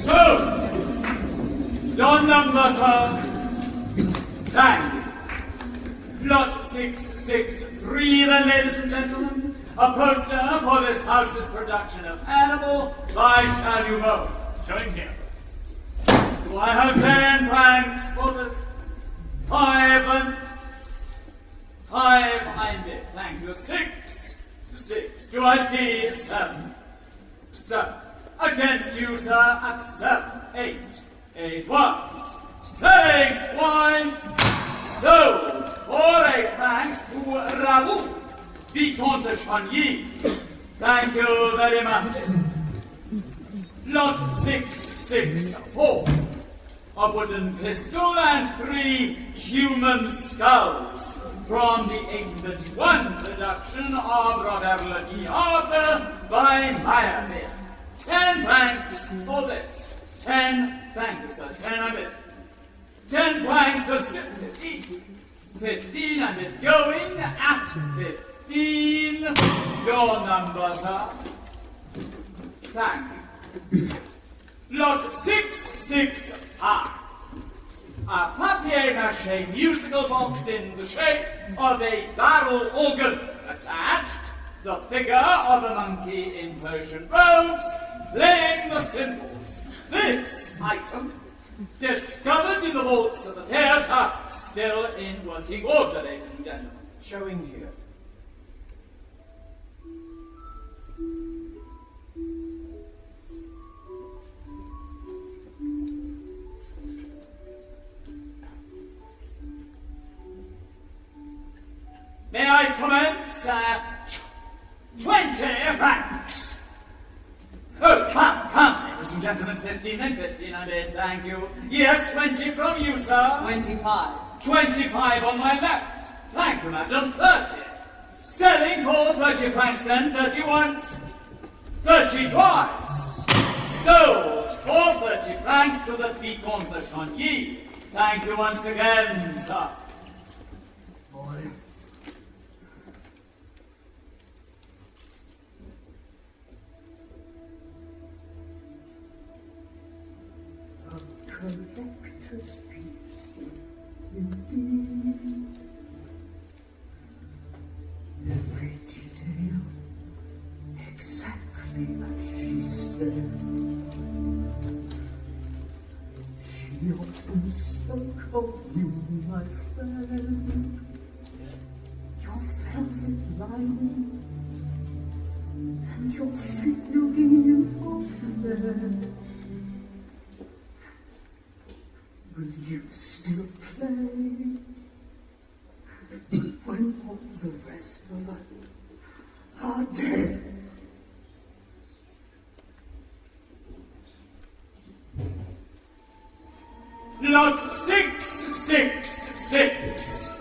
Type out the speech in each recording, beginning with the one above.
So, your number, sir. Thank you. Plot 663, then, ladies and gentlemen. A poster for this house's production of Animal by Chalumeau. Showing here. Do I have 10 francs for this? 5 I bid. Thank you. 6. Do I see 7? 7. Against you, sir, at 7. 8 once. Selling twice. Sold for 8 francs to Raoul, Vicomte de Chagny. Thank you very much. Lot 664. A wooden pistol and 3 human skulls from the 1831 production of Robert Le Diable by Meyerbeer. 10 francs for this. 10, thank you, sir. 10 I bid. 10 francs for 15. 15 and it going at 15. Your number, sir. Thank you. Lot 665. A papier-mâché musical box in the shape of a barrel organ. Attached, the figure of a monkey in Persian robes, playing the cymbals. This item, discovered in the vaults of the theatre, still in working order, ladies and gentlemen. Showing here. May I commence at 20 francs? Oh, come, ladies and gentlemen, 15 and 15 I bid, thank you. Yes, 20 from you, sir. 25. 25 on my left. Thank you, madam, 30. Selling for 30 francs then, 30 once. 30 twice. Sold for 30 francs to the Vicomte de Chagny. Thank you once again, sir. Boy. Collector's piece, indeed. Every detail exactly as she said. She often spoke of you, my friend. Your velvet lining and your figurine of lead. Will you still play when all the rest of us are dead? Lot 666.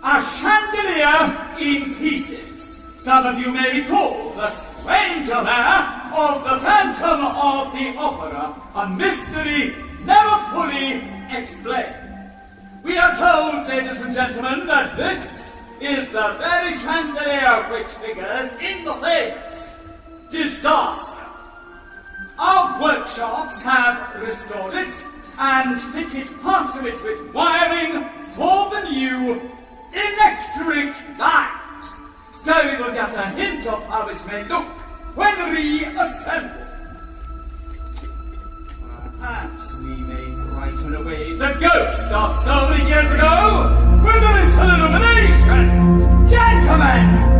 A chandelier in pieces. Some of you may recall the strange affair of the Phantom of the Opera, a mystery never fully explained. We are told, ladies and gentlemen, that this is the very chandelier which figures in the famous disaster. Our workshops have restored it and fitted parts of it with wiring for the new electric light. So we will get a hint of how it may look when reassembled. Perhaps we may frighten away the ghost of so many years ago with a little illumination. Gentlemen!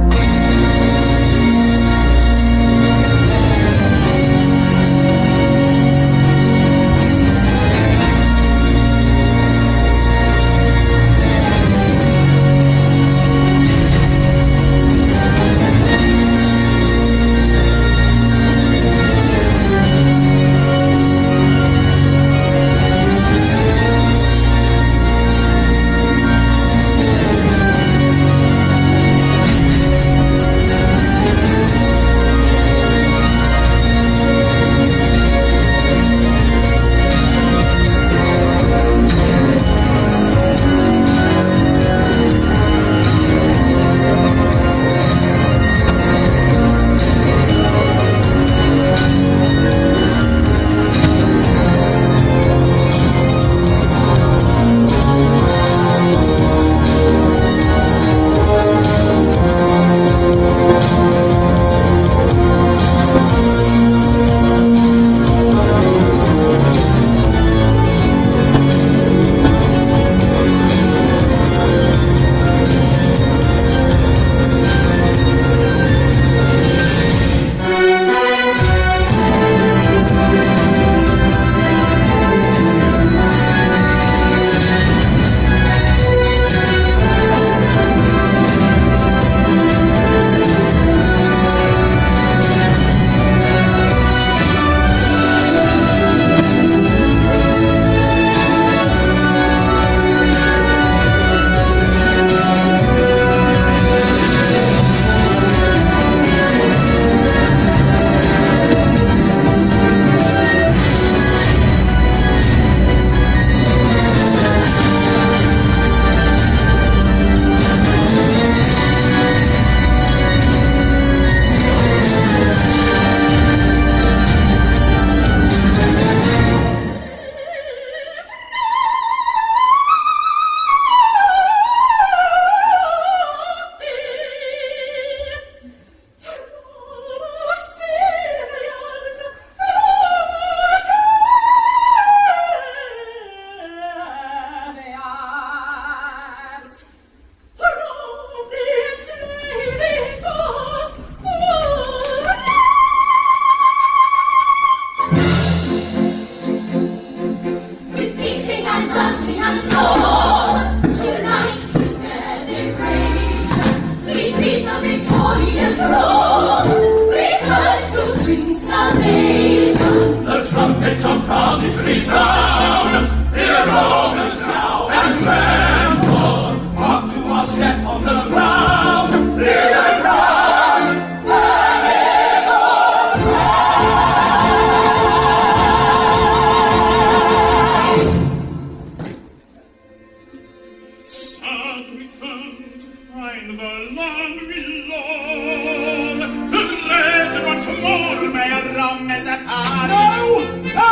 long as a party. No! No!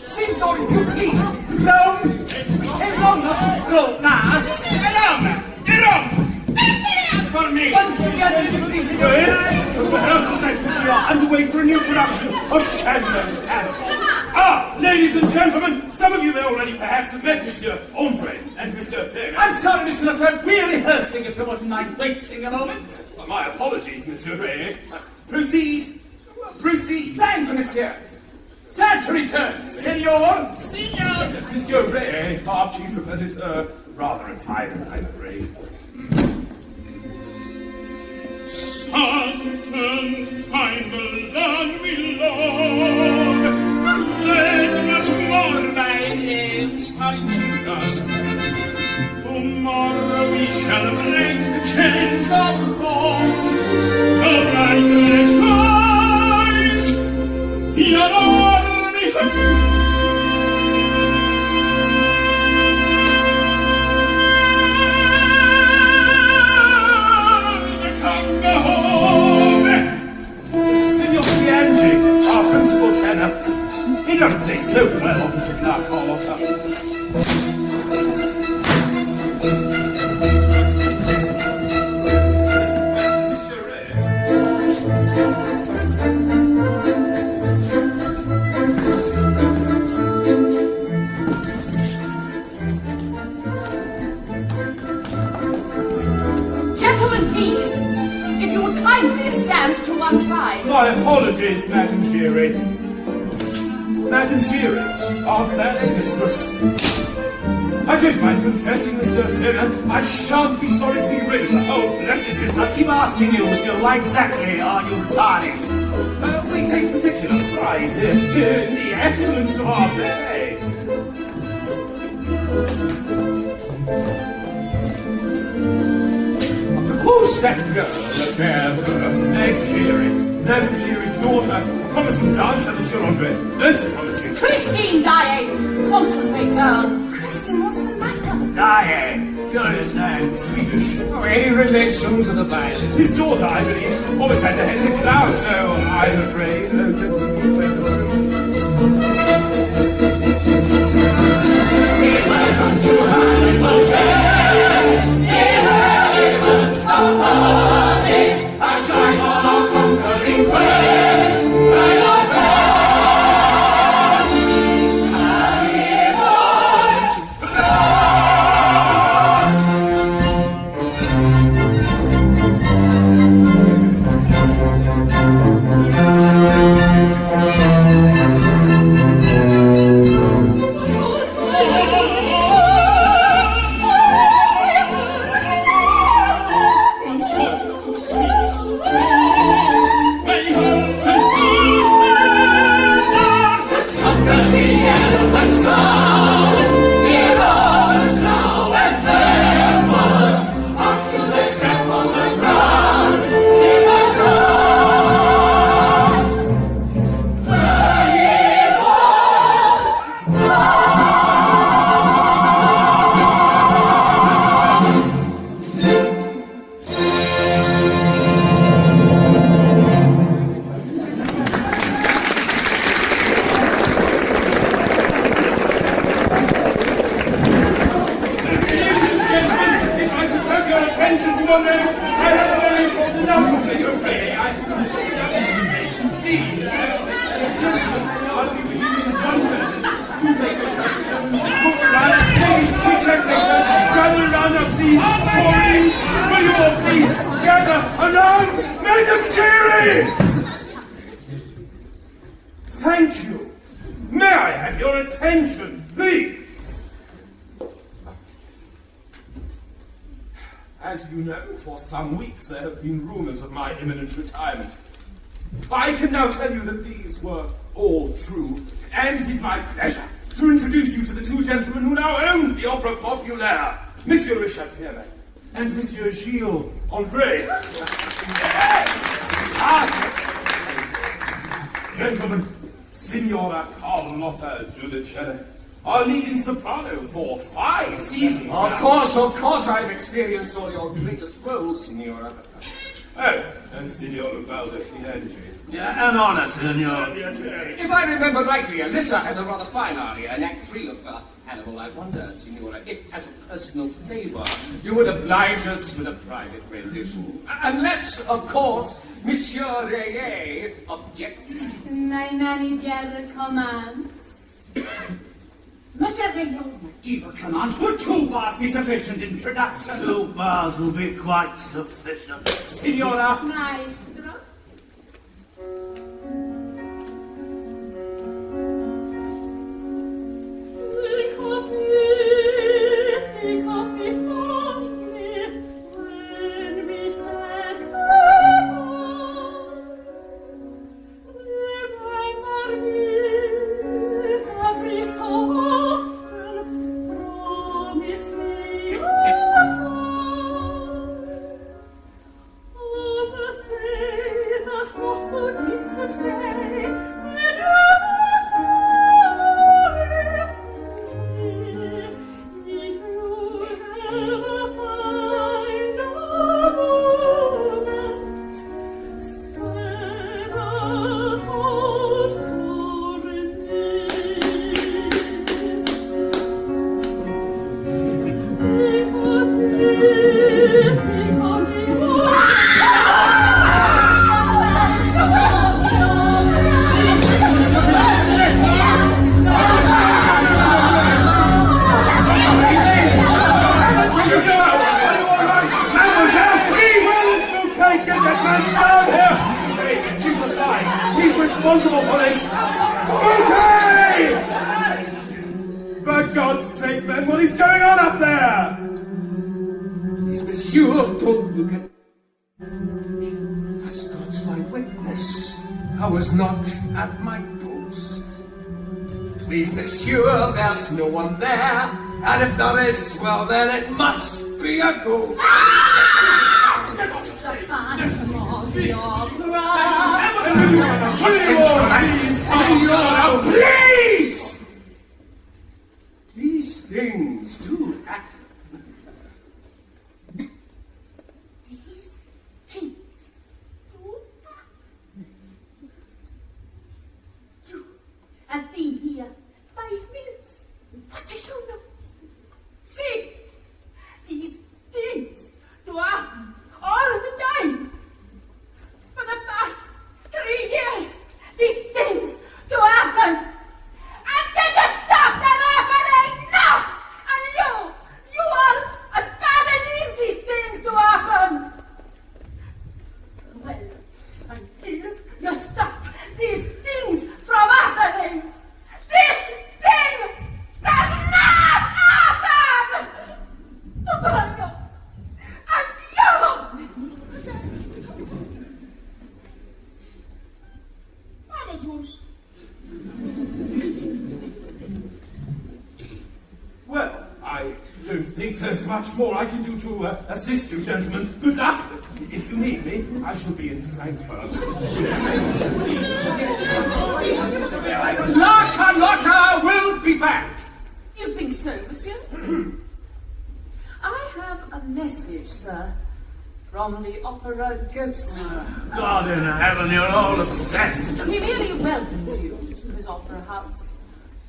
Signor, if you please! Rome! We say Rome, not Rome! Rome! For me! Once again, if you please, To the rehearsals ecstasy are underway for a new production of Chandler's Animal. Ah, ladies and gentlemen, some of you may already perhaps have met Monsieur Andre and Monsieur Ferret. I'm sorry, Mr. Lefebvre, we're rehearsing, if you wouldn't mind waiting a moment. My apologies, Monsieur Ray. Proceed. Proceed. Thank you, monsieur. Sad to return, Senor. Monsieur Ray, our chief repetiteur, rather a tyrant, I'm afraid. Certain to find the land we love. Let much more by names are in us. Tomorrow we shall break the chains of wrong. The right rejoice in an army. Signor Bianchi, our principal tenor. He does play so well opposite La Carlotta. Monsieur Ray. Gentlemen, please, if you would kindly stand to one side. My apologies, Madame Giry. Madame Giry, our ballet mistress. I don't mind confessing, Monsieur Ferret, I shan't be sorry to be rid of the whole blessed business. I keep asking you, monsieur, why exactly are you retiring? We take particular pride in the excellence of our ballet. Who's that girl, Lefebvre? Meg Giry, Madame Giry's daughter. Promising dancer, Monsieur Andre. Most promising. Christine Daae! Concentrate, girl. Christine, what's the matter? Daae. Curious name. Swedish. Oh, any relation to the violin? His daughter, I believe, always has a head in the clouds, so I'm afraid. Oh, gentlemen. Welcome to Animal Fest. The elephants of bondage are trying on a conquering quest. Thank you. May I have your attention, please? As you know, for some weeks there have been rumors of my imminent retirement. I can now tell you that these were all true, and it is my pleasure to introduce you to the two gentlemen who now own the Opera Populaire, Monsieur Richard Ferret and Monsieur Gilles Andre. Gentlemen, Signora Carlotta Giudicelli, our leading soprano for 5 seasons now. Of course, I've experienced all your greatest roles, Signora. Oh, Signor Ubaldo Firenze. Yeah, an honor, senor. If I remember rightly, Alyssa has a rather fine aria in Act 3 of Hannibal. I wonder, Signora, if, as a personal favor, you would oblige us with a private rendition. Unless, of course, Monsieur Reye objects. My manager commands. Monsieur Rayon. Diva commands, would 2 bars be sufficient introduction? 2 bars will be quite sufficient. Signora, Maestro. Think of before me when we said goodbye. Every so often promise me that day, that not so distant day, if you ever find a moment, spare a thought for me. Think of Okay, get that man down here! Hey, Chief of Flies, he's responsible for this! Okay! For God's sake, man, what is going on up there? Please, Monsieur, don't look at... As God's my witness, I was not at my post. Please, Monsieur, there's no one there, and if there is, well, then it must be a ghost. phantom of your cry. Senora, please! These things do happen. These things do happen. You have been here 5 minutes. What do you know? See, these things do happen all the time. For the past 3 years, these things do happen. And they just stop them happening now. And you are as bad as if these things do happen. Well, until you stop these things from happening, this thing does not happen. Oh my God. And you. Amateurs. Well, I don't think there's much more I can do to assist you, gentlemen. Good luck. If you need me, I shall be in Frankfurt. La Carlotta will be back. You think so, monsieur? I have a message, sir, from the opera ghost. God in heaven, you're all obsessed. He merely welcomes you to his opera house.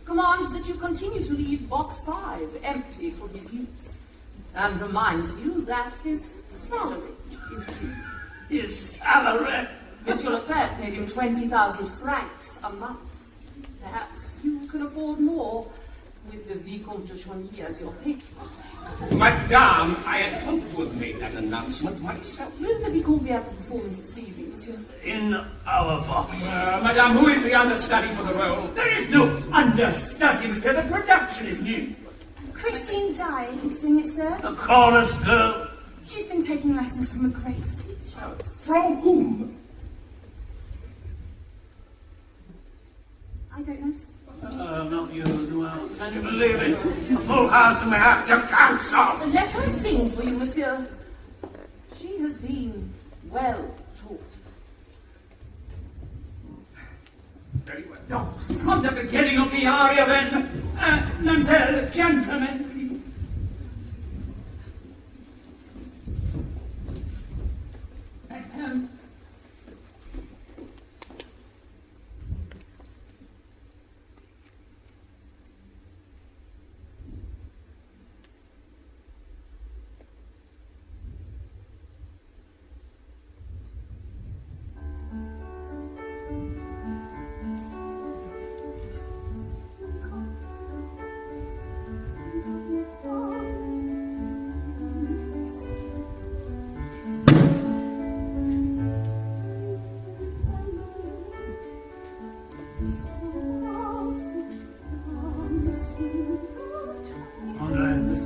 Commands that you continue to leave box 5 empty for his use. And reminds you that his salary is due. His salary. Monsieur Lefebvre paid him 20,000 francs a month. Perhaps you can afford more with the Vicomte de Chauny as your patron. Madame, I had hoped to have made that announcement myself. Will the Vicomte be at the performance this evening, monsieur? In our box. Madame, who is the understudy for the role? there is no understudy, monsieur. The production is new. Christine Dye could sing it, sir. A chorus girl. She's been taking lessons from a great teacher. From whom? I don't know, sir. Not you as well. Can you believe it? A full house and we have to cancel. Let her sing for you, monsieur. She has been well taught. Very well. No, from the beginning of the aria, then. Mademoiselle, gentlemen, please.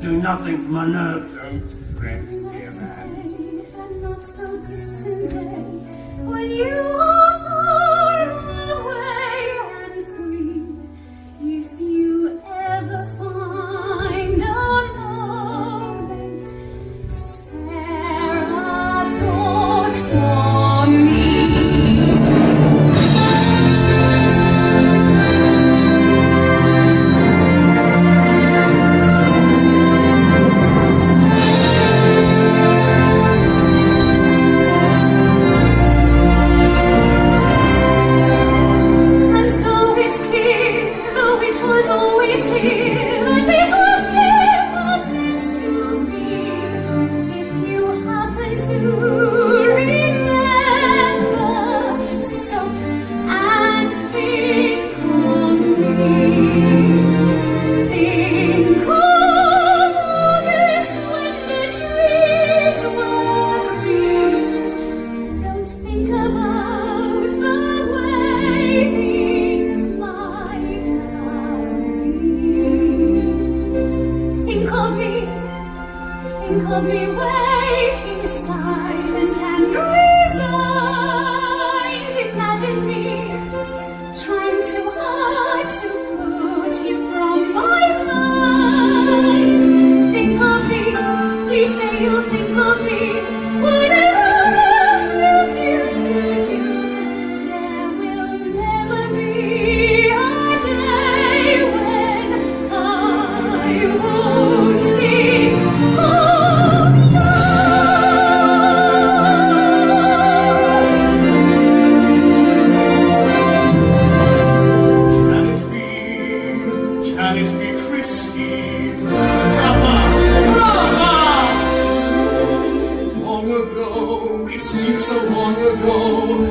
doing nothing for my nerves. Don't fret, dear man. And not so distant day, when you are far away and free. If you ever find a moment, spare a thought for me. And though it's clear, though it was always clear that this was never meant to be, if you happen to remember, stop and think of me. Think of August when the trees were green. Don't think about the way things might have been. Think of me waking silent and resigned. Imagine me trying too hard to put you from my mind. Think of me, please say you'll think of me. Whatever else you choose to do, there will never be a day when I won't think of you. Can it be Christine? Brother! Long ago, it seems so long ago,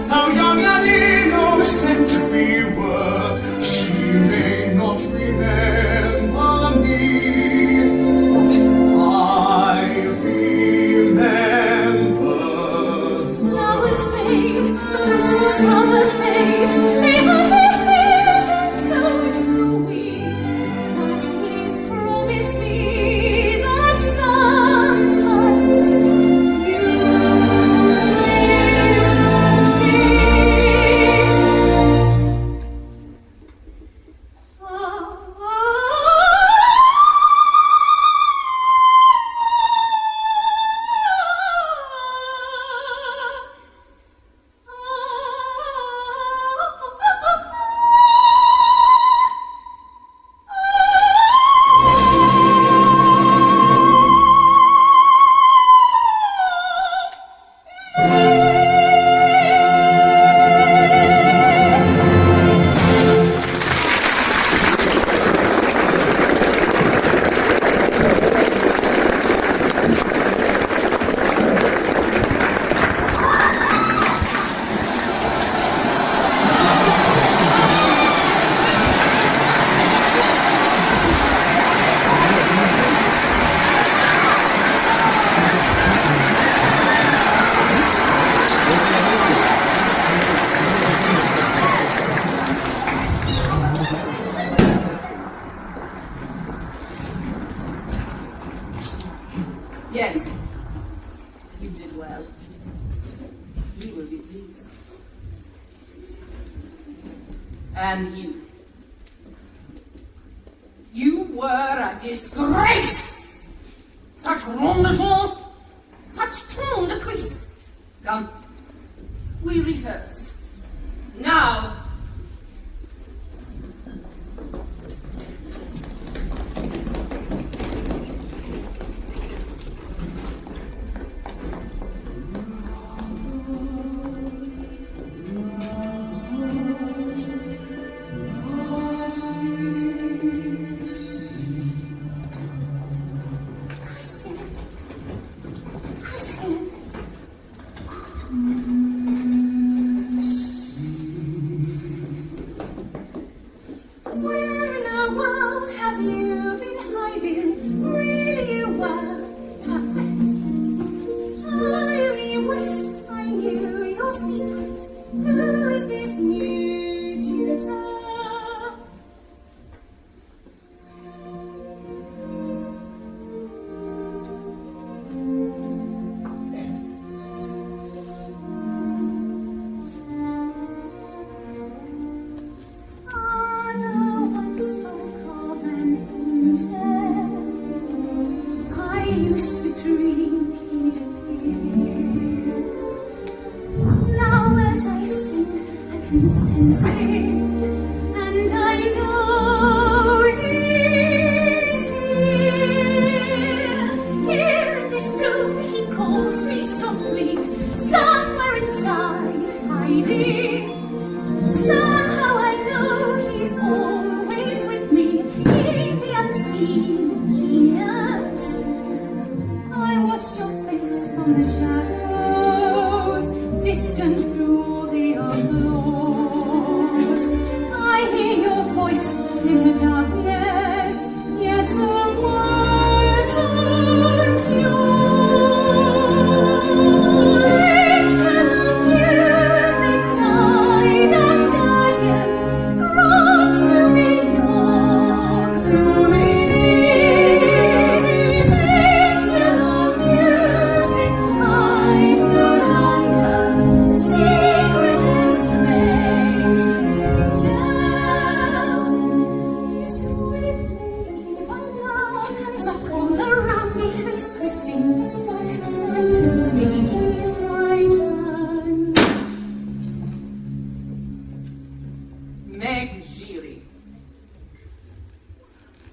how young and innocent we were. She may not remember me, but I remember. Flowers fade, the fruits of summer fade. They have their seasons, so do we. But please promise me that sometimes you Yes, you did well. He will be pleased. And you. You were a disgrace! Such rendezvous, such ton de cuisse. Come, we rehearse. Now, Christine, can sense him, and I know he's here. Here in this room he calls me softly, somewhere inside hiding. Somehow I know he's always with me in the unseen genius. I watched your face from the shadows, distant through all the applause. I hear your voice in the darkness, yet the words aren't yours. Angel of music, guide and guardian, grant to me your clue is this. Angel of music, hide no longer, secret and strange angel is with me even now. As I call around me, face Christine, it's what frightens me, frightened. Meg Giry.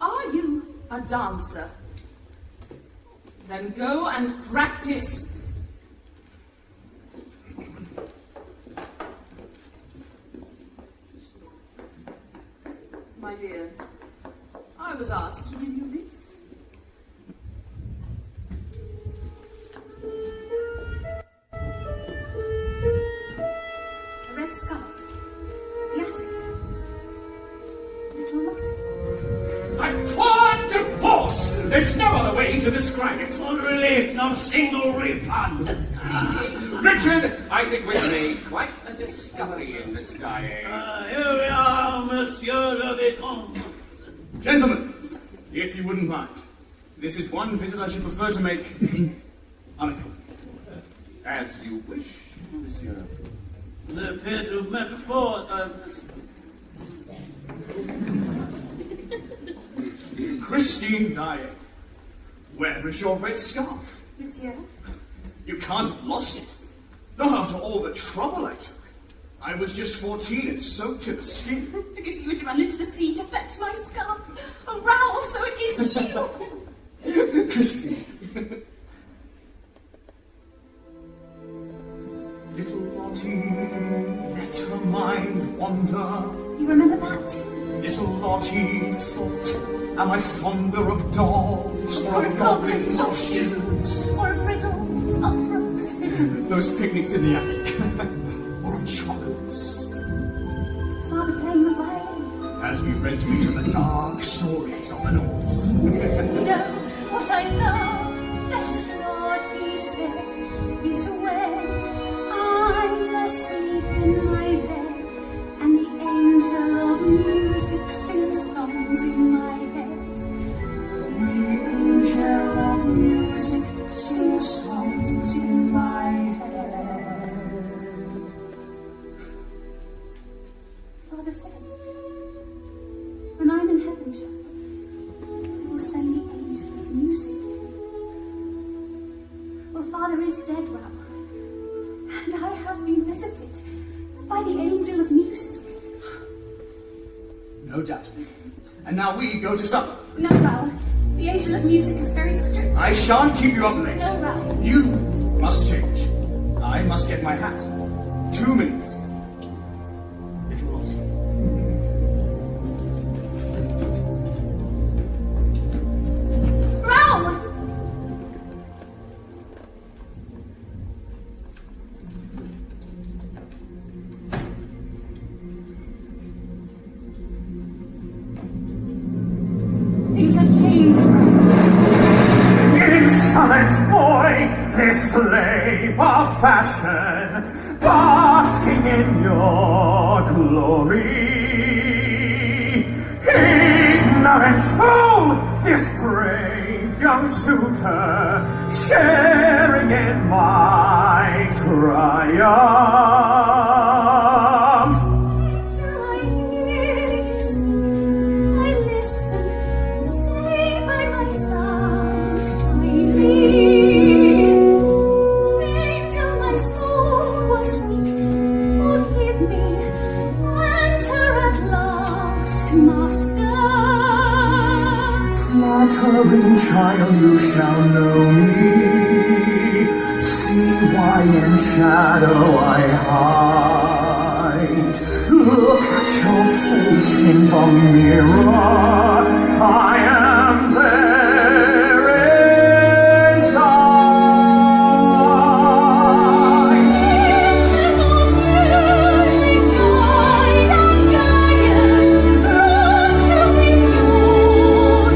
Are you a dancer? Then go and practice. My dear, I was asked to give you this. A red scarf, the attic, little Lottie. A tour de force! There's no other way to describe it. Full relief, not a single refund. Richard, I think we've made quite a discovery in this dying. Here we are, Monsieur le Vicomte. Gentlemen, if you wouldn't mind, this is one visit I should prefer to make unaccompanied. As you wish, monsieur. They appear to have met before. Christine Daae, where is your red scarf? Monsieur, You can't have lost it. Not after all the trouble I took. I was just 14 and soaked to the skin. because you would run into the sea to fetch my scarf. Oh, Ralph, so it is you! Christine. Little Lottie, let her mind wander. You remember that? Little Lottie thought, am I fonder of dolls or Or of of goblins goblins of of shoes? Or of riddles, of frogs. Those picnics in the attic. Or of chocolates. Father playing the violin. As we read to each other dark stories of the North. No, what I love best, Lottie said, is when I'm asleep in my bed and the angel of music sings songs in my head. The angel of music sings songs in my head. Father said, when I'm in heaven, child, will send the angel of music to you. Well, Father is dead, Ralph, and I have been visited by the angel of music. No doubt of it. And now we go to supper. No, Ralph, the angel of music is very strict. I shan't keep you up late. No, Ralph. You must change. I must get my hat. 2 minutes. Little Lottie. Ralph! Things have changed, Ralph. Insolent boy, this slave of fashion, basking in your glory. Ignorant fool, this brave young suitor, sharing in my triumph. Do I hear you speak? I listen, stay by my side, guide me. Angel, my soul was weak, forgive me, Darling child, you shall know me. See why in shadow I hide. Look at your face in the mirror. I am there inside. Into the music night and guided, lost to be your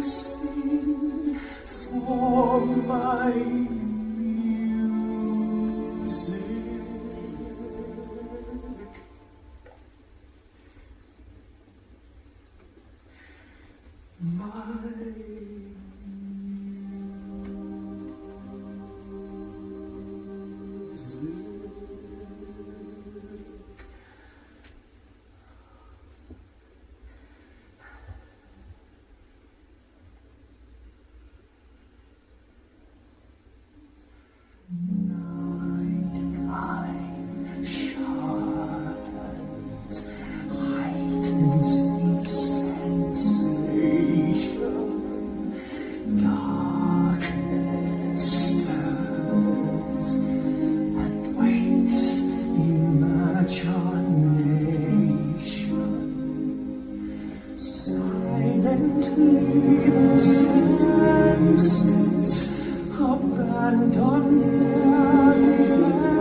sing for my music. Nighttime sharpens, heightens each sensation. Darkness stirs and wakes imagination. Silently the senses abandon their defenses.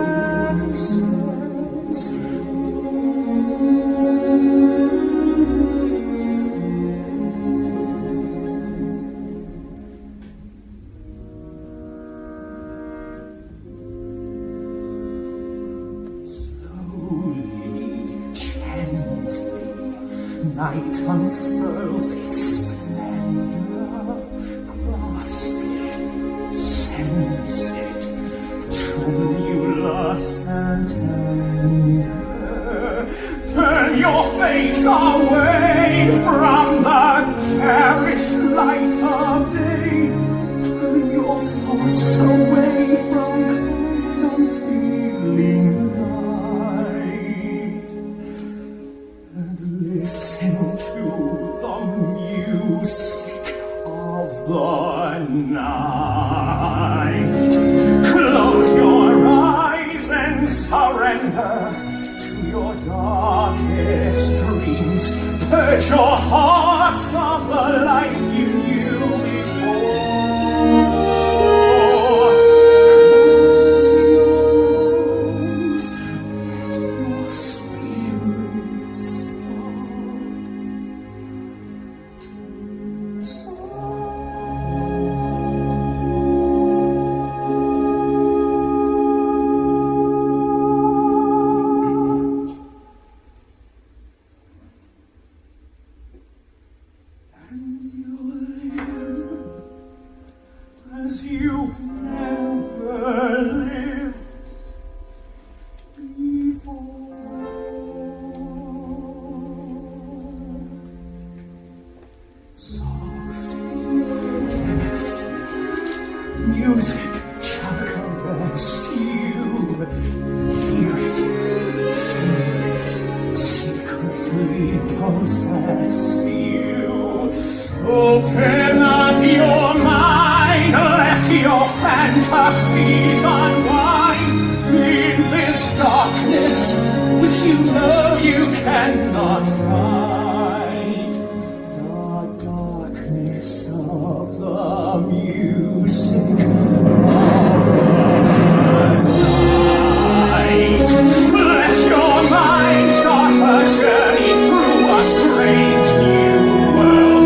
Slowly, gently, night unfurls its splendor. Grasp it, sense it, tremulous and tender. Turn your face away from the garish light of day. Turn your thoughts away from cold, unfeeling night. And listen to the music of the night. Close your eyes and surrender to your darkest dreams. Purge your hearts of the life you knew before. Close your eyes, let your spirit start to as you've never lived before. Softly, deftly, music shall caress you. Hear it, feel it, secretly possess you. Open up your mind, let your fantasies unwind in this darkness which you know you cannot fight. The darkness of the music of the night. Let your mind start a journey through a strange new world.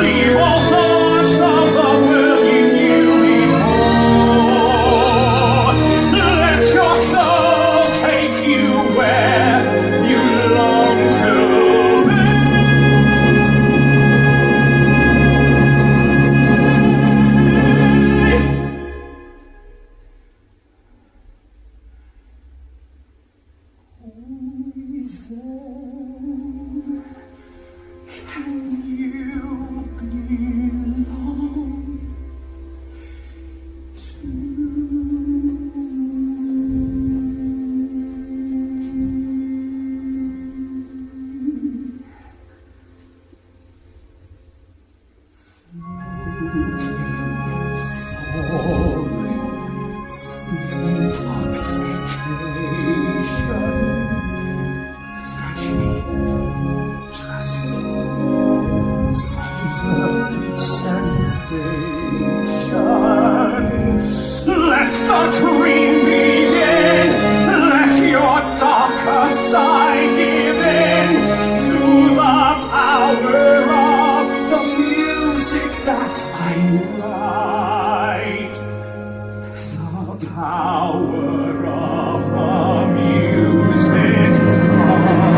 Leave all thoughts of the world you knew before. Let your soul take you where you long to be. Only then can you belong to falling, sweet intoxication. Touch me, trust me, savor each sensation. Let the dream begin. Let your darker side give in to the power of the music that shine bright. The power of the music of the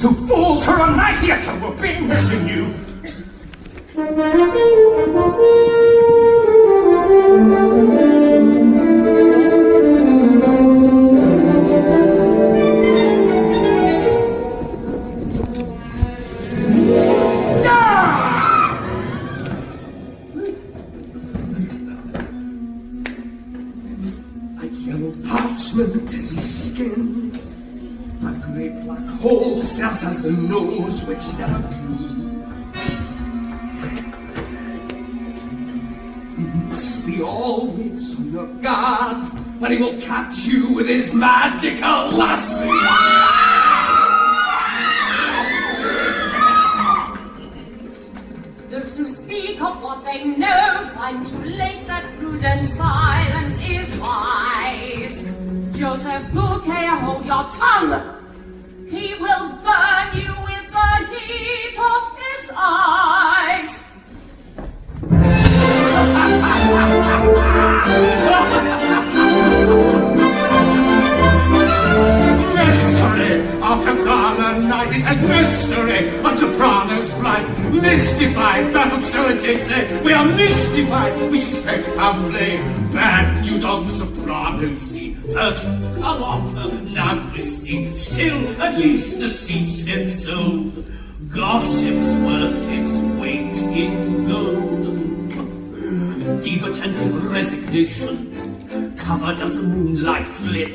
Two fools who run my theatre will be missing you. Like yellow parchment is his skin. A great black hole serves as the nose which never grew. You must be always on your guard, or he will catch you with his magical lasso. Those who speak of what they know find too late that prudent silence is wise. Joseph Bouquet, hold your tongue. He will burn you with the heat of his eyes. Mystery of the Gala night, it has mystery of sopranos blind. Mystified, baffled, so it is said. We are mystified, we suspect foul play. Bad news on the soprano scene. First Carlotta, now Christine. Still, at least deceit's ensouled. Gossip's worth its weight in gold. Diva tenders resignation, covered as a moonlight flit.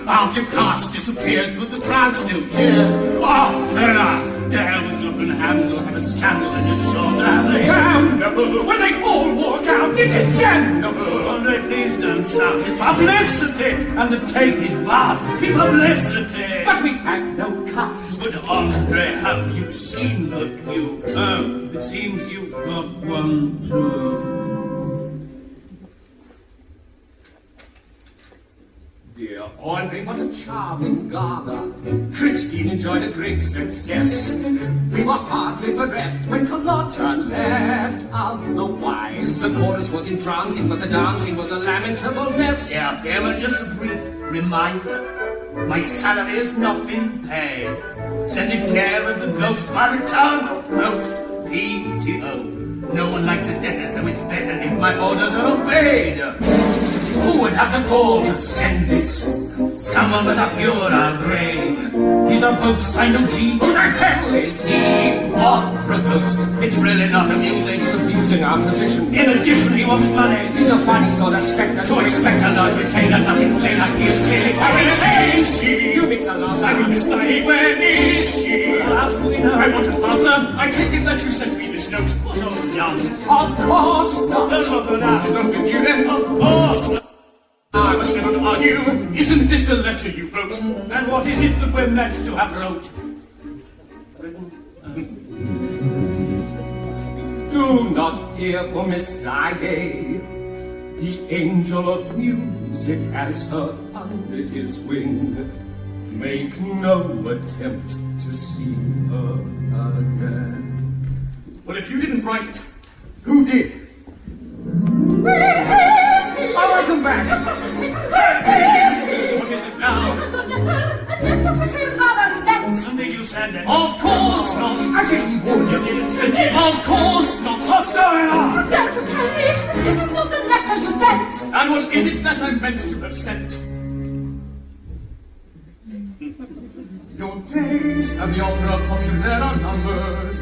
Half your cast disappears, but the crowd still cheer. Oh, Clara, dare with open handle have a scandal in your shoulder. Damnable, when they all walk out, it is damnable. Andre, please don't shout. It's publicity, and the take is vast. It's publicity. But we have no cast. But Andre, have you seen the cue? Oh, it seems you've got one too. Dear Audrey, what a charming gala. Christine enjoyed a great success. We were hardly bereft when Carlotta left. Otherwise, the chorus was entrancing, but the dancing was a lamentable mess. Yeah, Emma, just a brief reminder. My salary has not been paid. Sending care of the ghost by return of post. PTO. No one likes a debtor, so it's better if my orders are obeyed. Who would have the gall to send this? Someone with a purer brain. These are both signed OG. Who the hell is he? Opera ghost. It's really not amusing. He's abusing our position. In addition, he wants money. He's a funny sort of spectre. To expect a large retainer, nothing plain like he is clearly carrying. Where is she? You meet Carlotta. I mean, Miss Diane, where is she? How should we know? I want an answer. I take it that you sent me this note. What's all this nonsense? Of course not. Don't look at that. Not with you then. Of course not. I must never argue. Isn't this the letter you wrote? And what is it that we're meant to have wrote? Do not fear for Miss Diane. The angel of music has her under his wing. Make no attempt to see her again. Well, if you didn't write it, who did? Oh, welcome back. What is it now? Something you send it. Of course not. I think he warned you. Didn't send it. Of course not. What's going on? You dare to tell me this is not the letter you sent? And what is it that I meant to have sent? Your days at the Opera Populaire are numbered.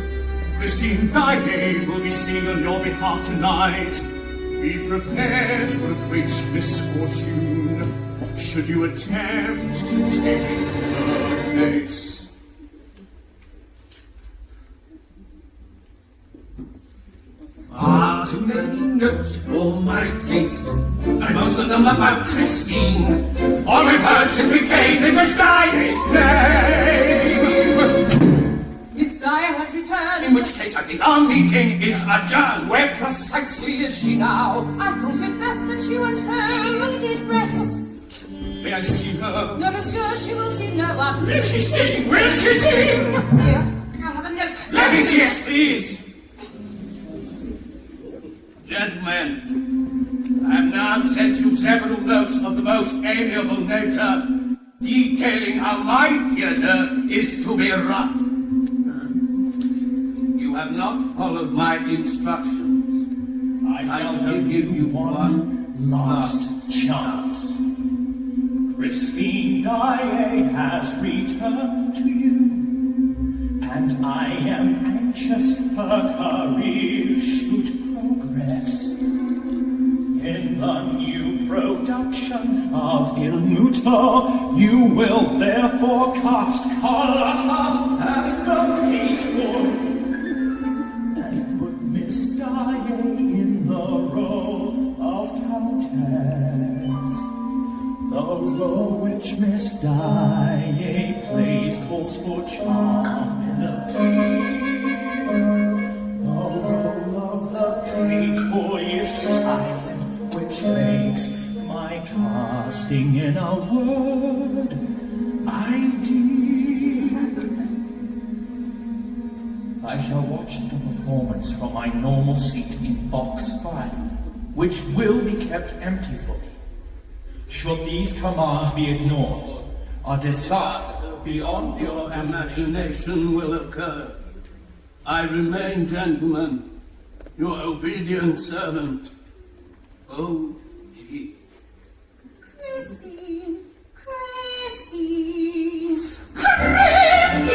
Christine Diane will be singing on your behalf tonight. Be prepared for a great misfortune, should you attempt to take her place. Far too many notes for my taste, and most of them about Christine. All we've heard since we came is Miss Diane's name. Miss Dyer has returned. In which case I think our meeting is adjourned. Where precisely is she now? I thought it best that she went home. She needed rest. May I see her? No, monsieur, she will see no one. Will she sing? Will she sing? Here, I have a note. Let me see it. Please. Gentlemen, I have now sent you several notes of the most amiable nature, detailing how my theatre is to be run. have not followed my instructions. I shall give you one last chance. Christine Daae has returned to you, and I am anxious her career should progress. In the new production of Il Muto, you will therefore cast Carlotta as the page boy, and put Miss Daae in the role of Countess. The role which Miss Daae plays calls for charm and appeal. The role of the page boy is silent, which makes my casting in a word ideal. I shall watch the performance from my normal seat in box 5, which will be kept empty for me. Should these commands be ignored, a disaster Beyond your imagination will occur. I remain, gentlemen, your obedient servant, O.G. Christine, Christine,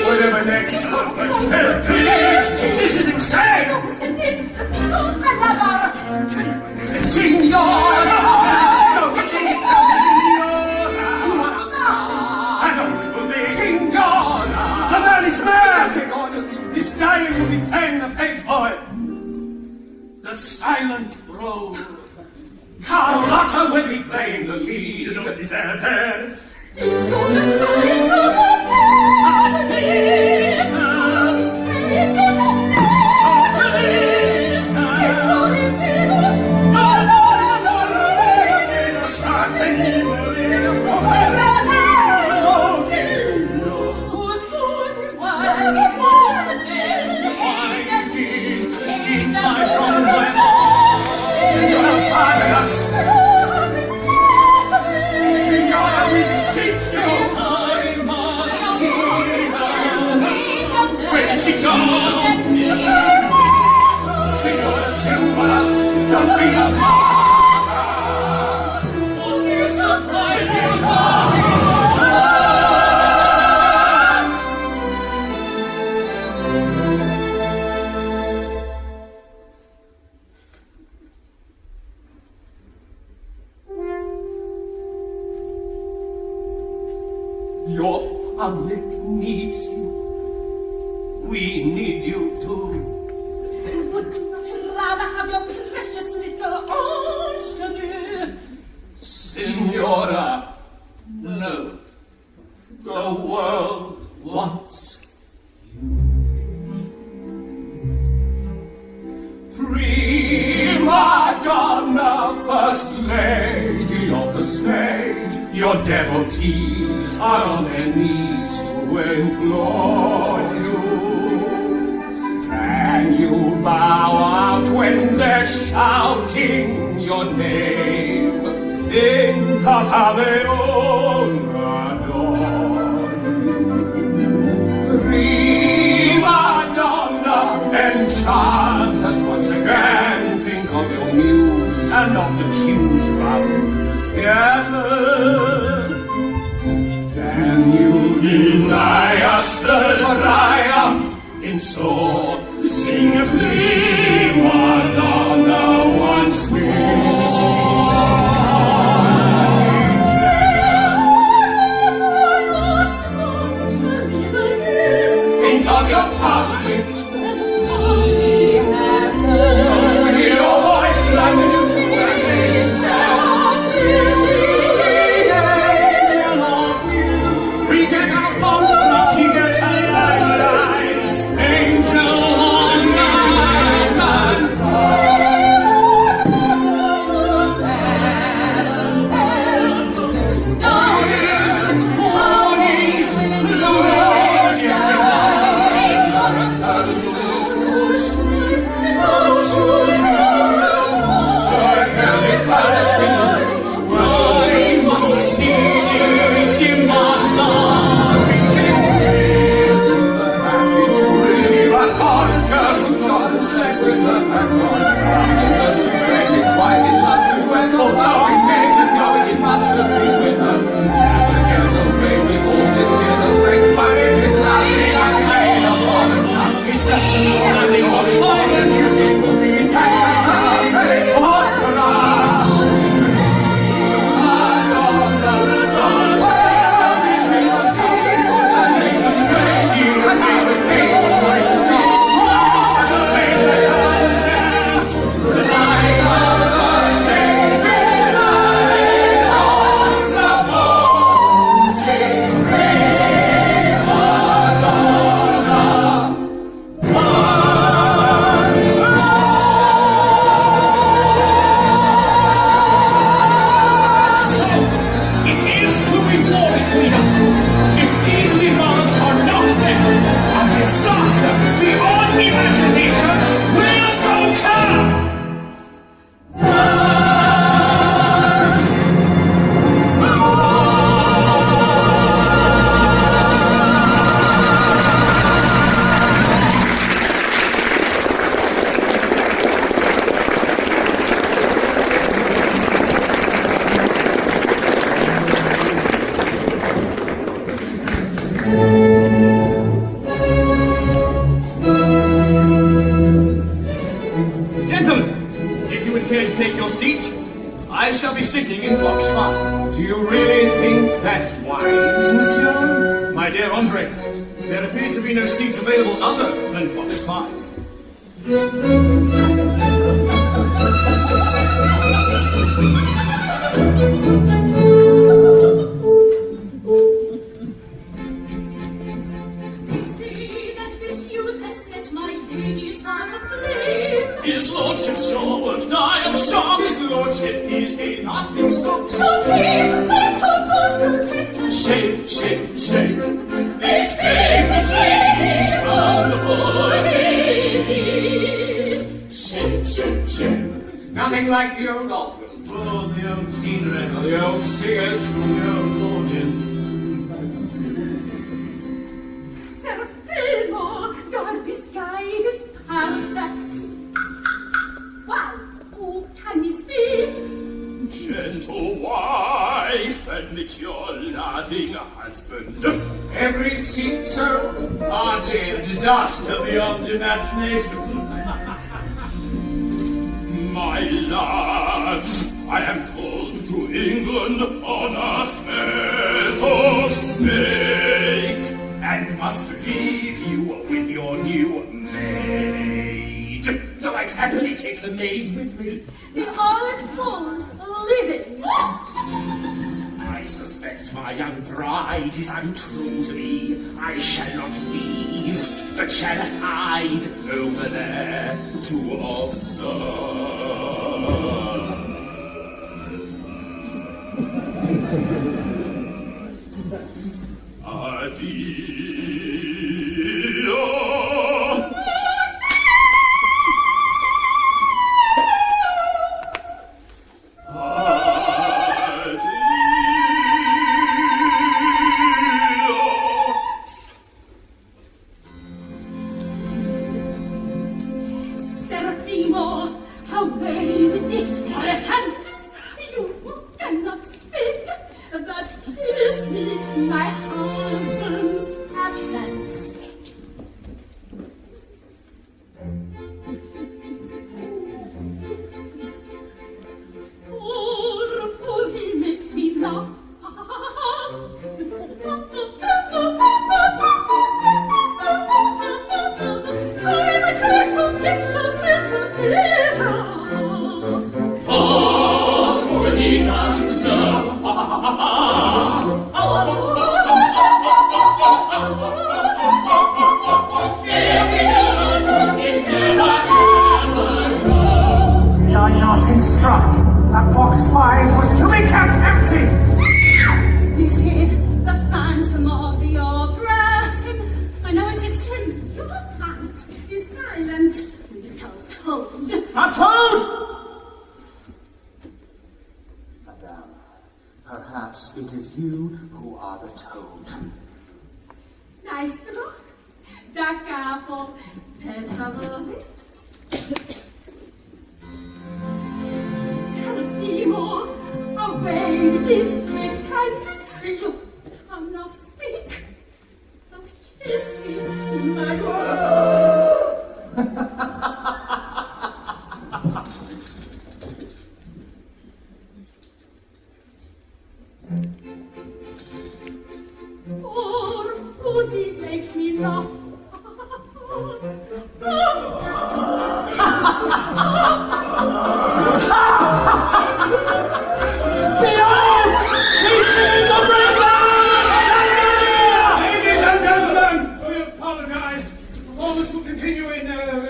Whatever next. Please! This is insane! Signora! Signora! The man is mad! He's dying to be playing the page boy. The silent role. Carlotta will be playing the lead. You don't deserve her. It's just trying Don't be a martyr! Oh, dear surprise, Your public needs you. We need you too. would you not rather have your precious little engineer? Signora, no. The world wants you. Prima donna, first lady of the stage, your devotees are on their knees to implore you. Can you bow out when they're shouting your name? Think of how they all adore you. Prima donna, enchant us once again. Think of your muse and of the cues round the theatre. Can you deny us the triumph in sword? Sing a prima donna once more. Think of your public. He has heard. Hear your voice like a new we get our phone, she gets a light. Angel on night. I shall be sitting in box 5. Do you really think that's wise, monsieur? My dear Andre, there appear to be no seats available other than box 5. They say that this youth has set my lady's heart aflame. His lordship sure would die of shock. His lordship is a laughing stock. So please, as little God protect us. Shame, shame, shame. This famous lady's found for ladies. Shame, shame, shame. Nothing like the old operas. Oh, the old scenery, the old singers, the old audience. Serafimo, your disguise is perfect. Wow, who can this be? Gentle wife, admit your loving husband. Every seat, sir, hardly a disaster. Beyond imagination. My love, I am called to England on affairs of state, and must leave you with your new maid. Though I'd happily take the maid with me. The old fool's living. I suspect my young bride is untrue to me. I shall not leave, but shall hide over there to observe. Addio. Serafimo, away with this presence. You cannot speak, but kiss me in my husband's absence. Poor fool, he makes me laugh. For he doesn't know. Did I not instruct that box 5 was to be kept empty? He's hid, the phantom of the opera. Tim, I know it's him. Your cat is silent. Little toad. A toad! Madame, perhaps it is you who are the toad. Maestro, da capo, per favore. Serafimo, away with this pretense. You cannot speak, but kiss me in my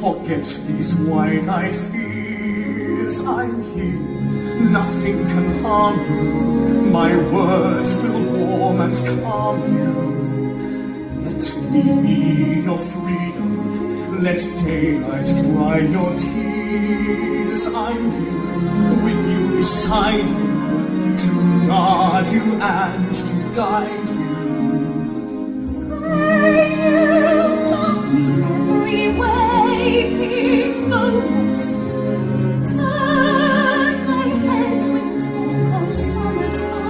Forget these wide-eyed fears. I'm here, nothing can harm you. My words will warm and calm you. Let me be your freedom. Let daylight dry your tears. I'm here with you beside you, to guard you and to guide you. Say you love me every waking moment. Turn my head with talk of summertime.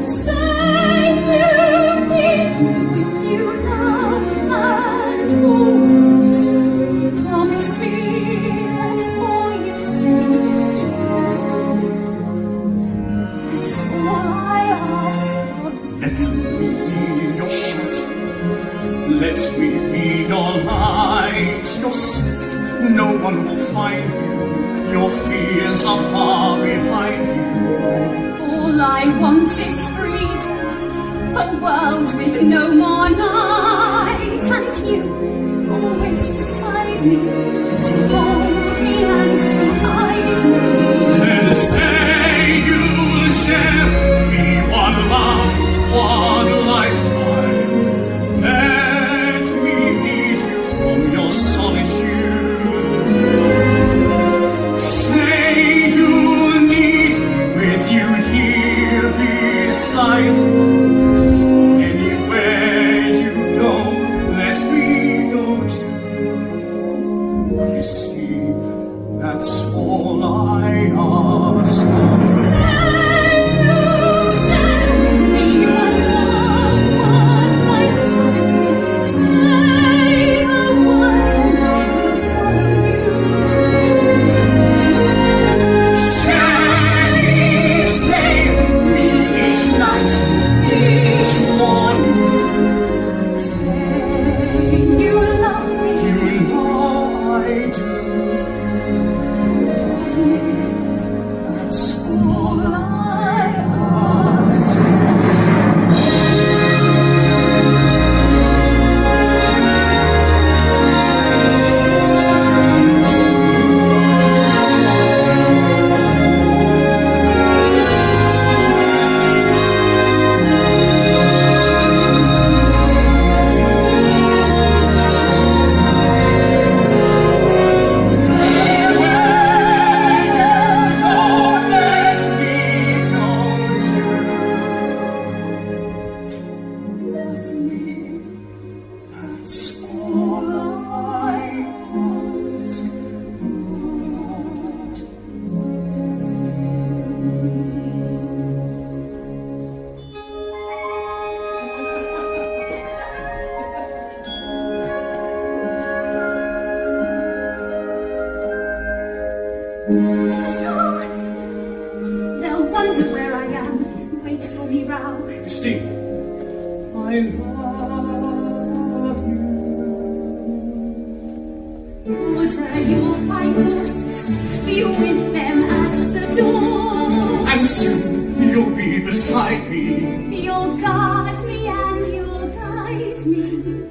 Say you need me with you now and always. Promise me that all you say is true. That's all I ask of you. Let me be your shelter. Let me be your light, your safe. No one will find you. Your fears are far behind you. All I want is freedom, a world with no more night, and you always beside me to hold me and to hide me. Then say you'll share with me one love, one lifetime. Let me lead you from your solitude. Say you'll need me with you here beside you. Anywhere you go, let me go too. Christine, that's all I ask of you. Let's go. They'll wonder where I am. Wait for me round. Christine, I love you. Order your fine horses. Be with them at the door. beside me. You'll guard me and you'll guide me.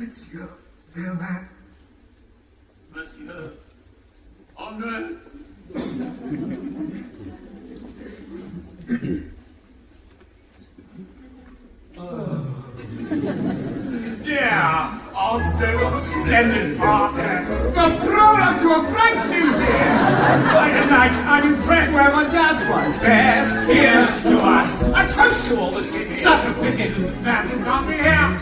Monsieur Vermac. Monsieur Andre. Yeah, on to a splendid party. The product of a bright new year. By the night, I'm impressed where my dad's was best. Here's to us. A toast to all the city. Such a pity that the family can't be here.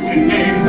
Name the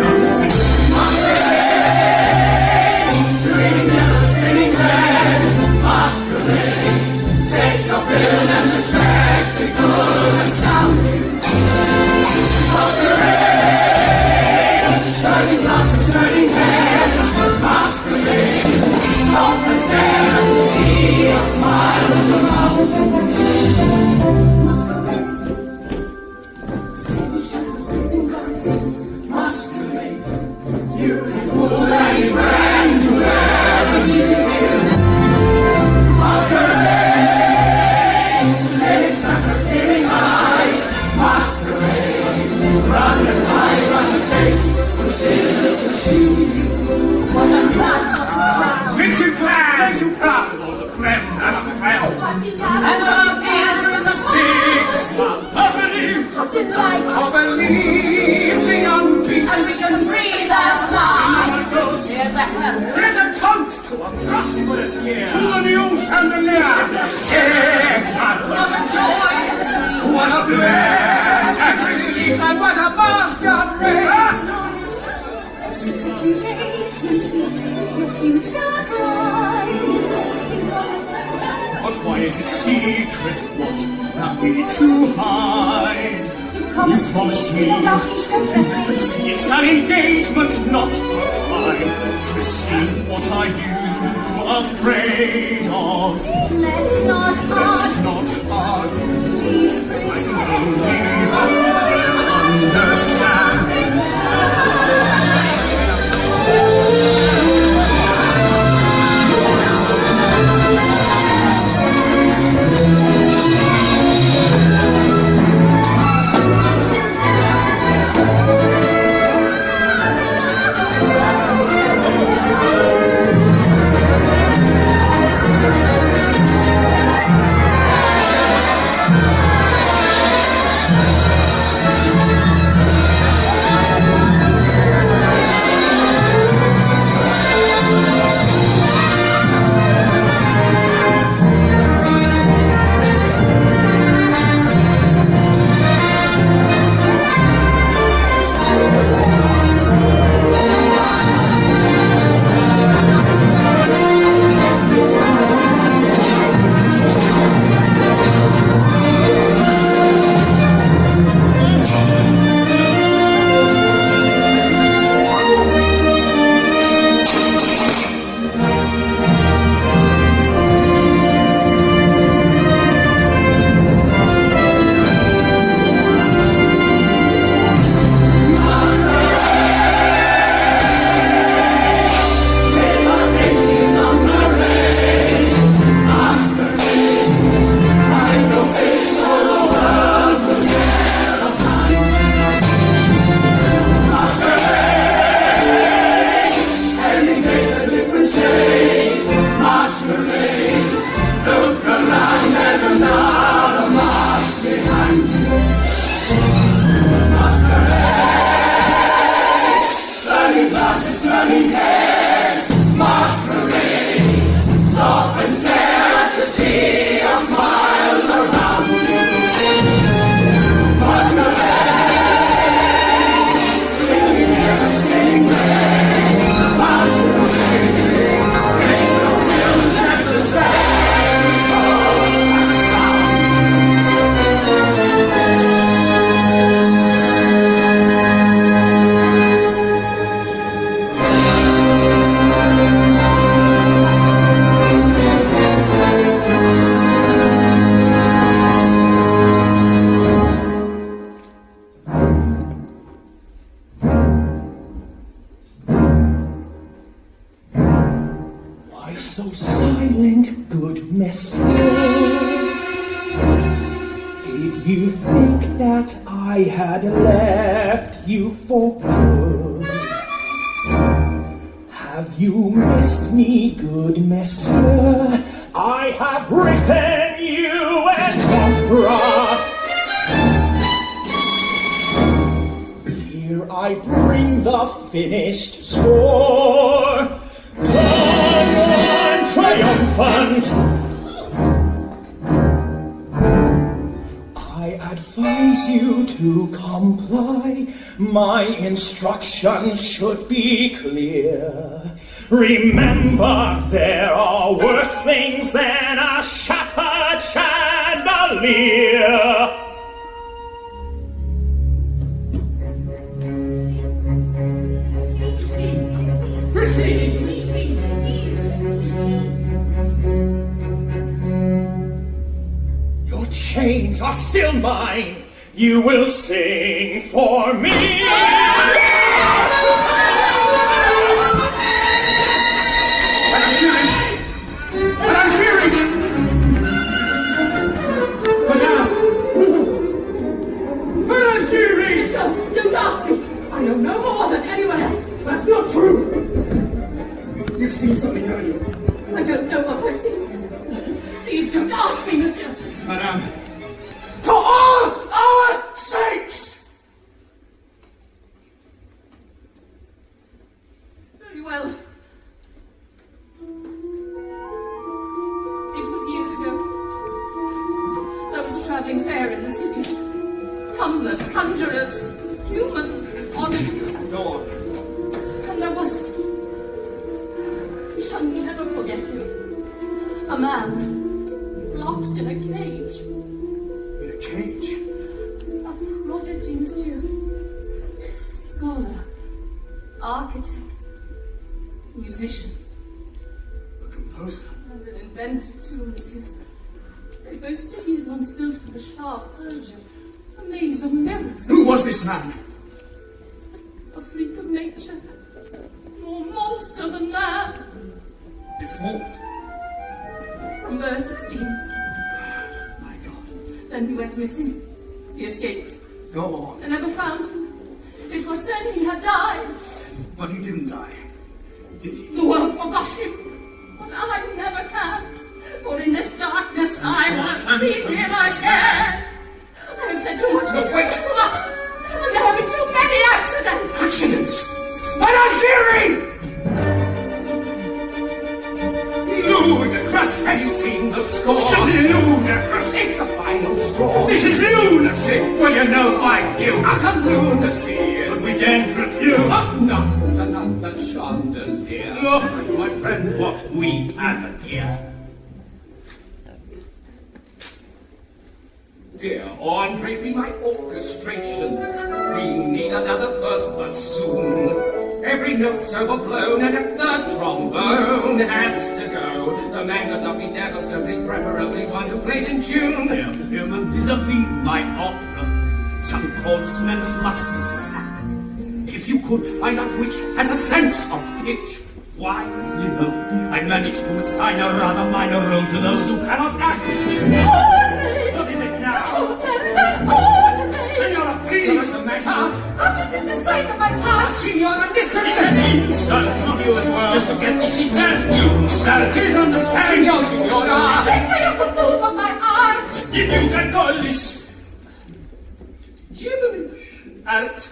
Your future bright. Just think of it. But why is it secret? What have we to hide? You promised me that I'll keep confessing. See, it's an engagement, not a crime. Christine, what are you afraid of? Let's not Let's argue. not argue. Please I pretend. only understand. So silent, good messenger. Did you think that I had left you for good? Have you missed me, good messenger? I have written you an opera. Here I bring the finished score. Triumphant. I advise you to comply. My instructions should be clear. Remember, there are worse things than a shattered chandelier. Chains are still mine. You will sing for me. I'm cheering! Madame Curie! Don't ask me. I know no more than anyone else. That's not true. You've seen something, haven't you? I don't know what I've seen. Please don't ask me, monsieur. Madame, for all our sakes! Very well. It was years ago. There was a travelling fair in the city. Tumblers, conjurers, human oddities. Go on. And there was at him. A man, locked in a cage. In a cage? A prodigy, monsieur. Scholar, architect, musician, A composer? and an inventor too, monsieur. They boasted he had once built for the Shah of Persia a maze of mirrors. Who was this man? A freak of nature, more monster than man. Deformed? From birth, it seemed. My God. Then he went missing. He escaped. Go on. They never found him. It was said he had died. But he didn't die, did he? The world forgot him. But I never can. For in this darkness I will see him again. I have said too much. No, wait. Too much. And there have been too many accidents. Accidents! My Aunt Fury! Ludicrous! Have you seen the score? Ludicrous! It's the final straw. This is lunacy! Well, you know my view. Utter lunacy! But we daren't refuse. Not another chandelier. Look, my friend, what we have here. Dear Andre, be my orchestrations. We need another first bassoon. Every note's overblown, and if the trombone has to go, the man could not be devil, so he's preferably one who plays in tune. Human vis-a-vis my opera. Some chorusmen must be sacked. If you could find out which has a sense of pitch, wisely though, I managed to assign a rather minor role to those who cannot act. What is it now? Signora, please! What's the matter? I've been the size of my past. Signora, listen! Insults on you as well, just to get me seated. You insulted, understand? Signora! Take me off the move of my art. If you can call this gibberish art.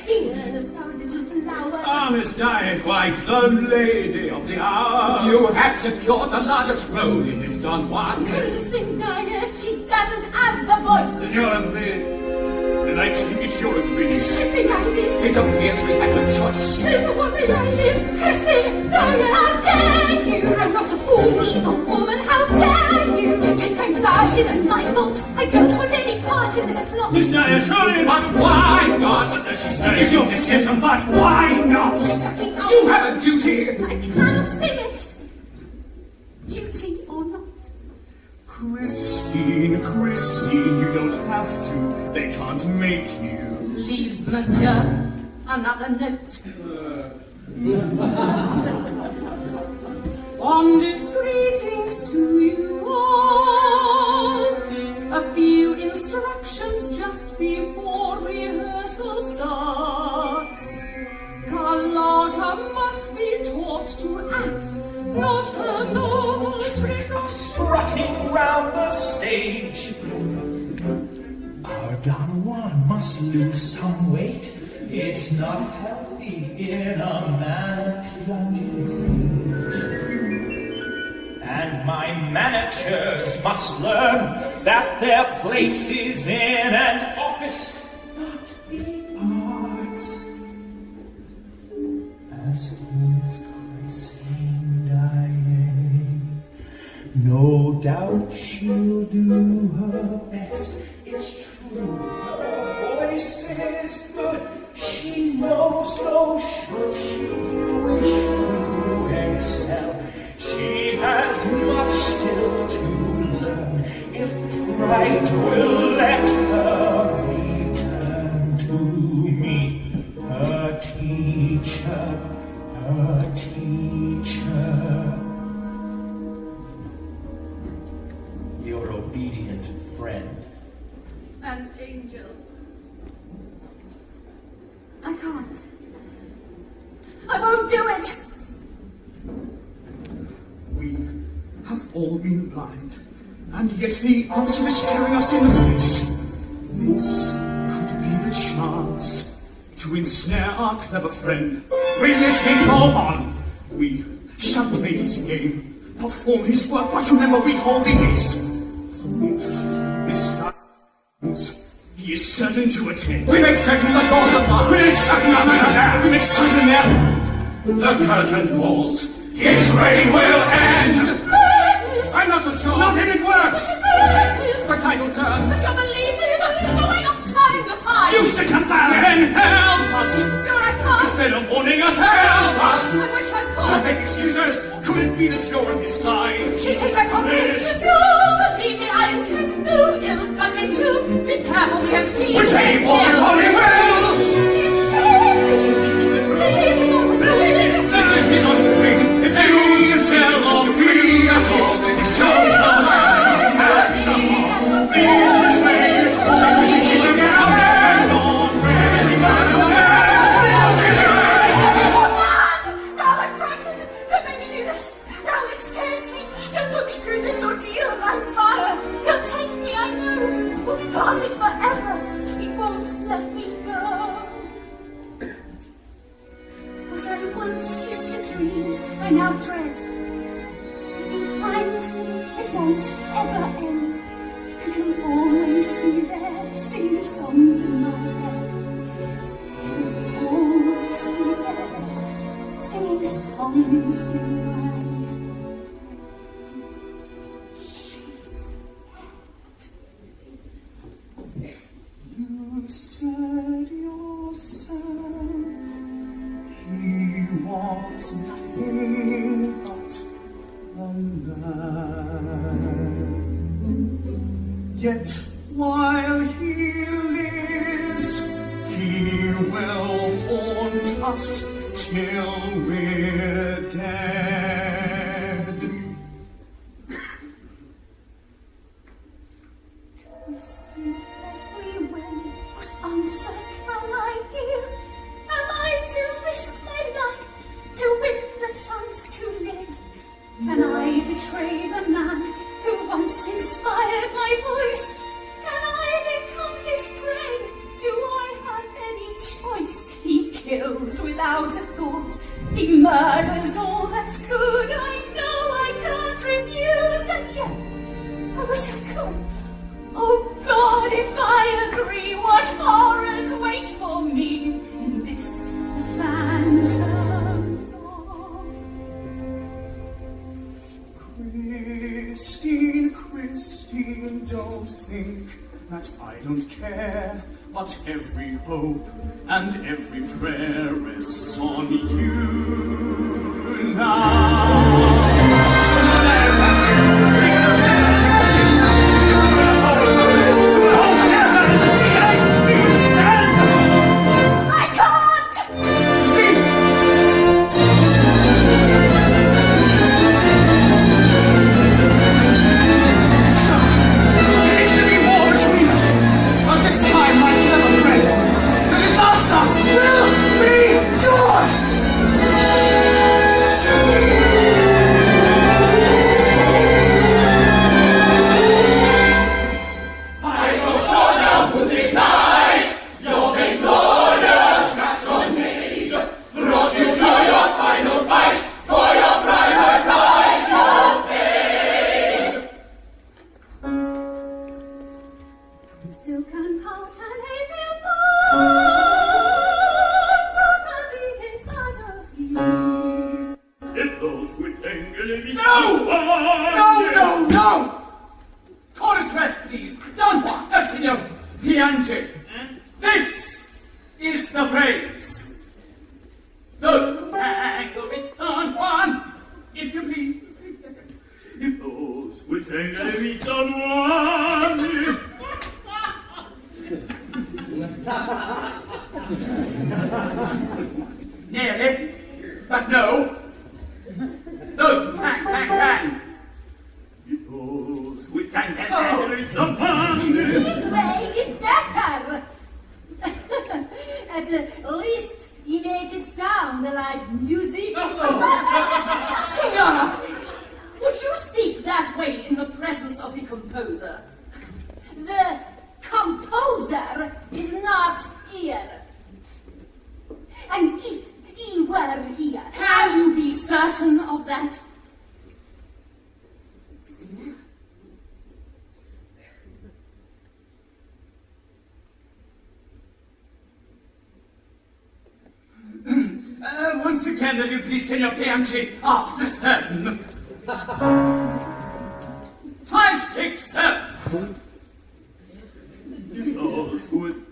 Here's our little flower. Ah, Miss Dyer, quite the lady of the hour. You have secured the largest role in this Don Juan. Goodness thing, Dyer, she doesn't have the voice. Signora, please. Then I think it's your agreement. She's behind this. It appears we have no choice. She's the one behind this. Christine, Dyer, how dare you? I'm not a fool, evil woman. How dare you? You think I'm lost? Isn't my fault. I don't want any part in this plot. Miss Dyer, surely, but why not? As she said, it's your decision, but why not? She's backing out. You have a duty. I cannot sing it. Duty or not. Christine, you don't have to. They can't make you. Please, monsieur, another note. Fondest greetings to you all. A few instructions just before rehearsal starts. Carlotta must be taught to act, not her normal trick of Strutting round the stage. Our Don Juan must lose some weight. It's not healthy in a man of Piaget's age. And my managers must learn that their place is in an office, not the arts. As is Christine dying, no doubt she'll do her best. It's true, her voice is good. She knows, though should she wish to excel, she has much still to learn. If pride will let her return to me, her teacher, her teacher. Your obedient friend. an angel. I can't. I won't do it! We have all been blind, and yet the answer is staring us in the face. This could be the chance to ensnare our clever friend. We're listening, go on. We shall play his game, perform his work, but remember we hold the ace. For if Mr. He is certain to attend. We make certain the doors are barred. We make certain I'm not there. We make certain there. The curtain falls. His reign will end. I'm not so sure. Not if it works. The title turns. But you believe me, there is no way of turning the tide. You stick up and help us. Sure I can't. Instead of warning us, help us. I wish I Don't could. take excuses. Could it be that you're on his side? She says I can't Yes. do. Believe me, I intend no ill, but they too. Be careful, we have seen. We say for the holy will. This is his undoing. If you should tell or free us all, so come on. This is made for the stand on faith. Now I'm frightened. Don't make me do this. Now it scares me. Don't put me through this ordeal. My father, he'll take me, I know. We'll be parted forever. He won't let me go. What I once used to dream, I now dread. If he finds me, it won't ever end. And he'll always be there, singing songs in my head. He'll always be there, singing songs in my head. She's You said yourself he wants nothing but a man. Yet while he lives, he will haunt us till we're dead. Twisted every way, what answer can I give? Am I to risk my life to win the chance to live? Can I betray the man who once inspired my voice? Can I become his prey? Do I have any choice? He kills without a thought. He murders all that's good. I know I can't refuse, and yet I wish I could. Oh God, if I agree, what horrors wait for me in this phantom zone? Christine, don't think that I don't care, but every hope and every prayer rests on you now. This is the phrase. The tangle with Don Juan, if you please. If those would tangle with Don Juan. Nearly, but no. Those bang. If those would tangle with Don Juan. This way is better. At least he made it sound like music. Signora, would you speak that way in the presence of the composer? The composer is not here. And if he were here... Can you be certain of that? Once again. Can you please tell your PMG after 7? 5, 6, 7. Oh, that's good.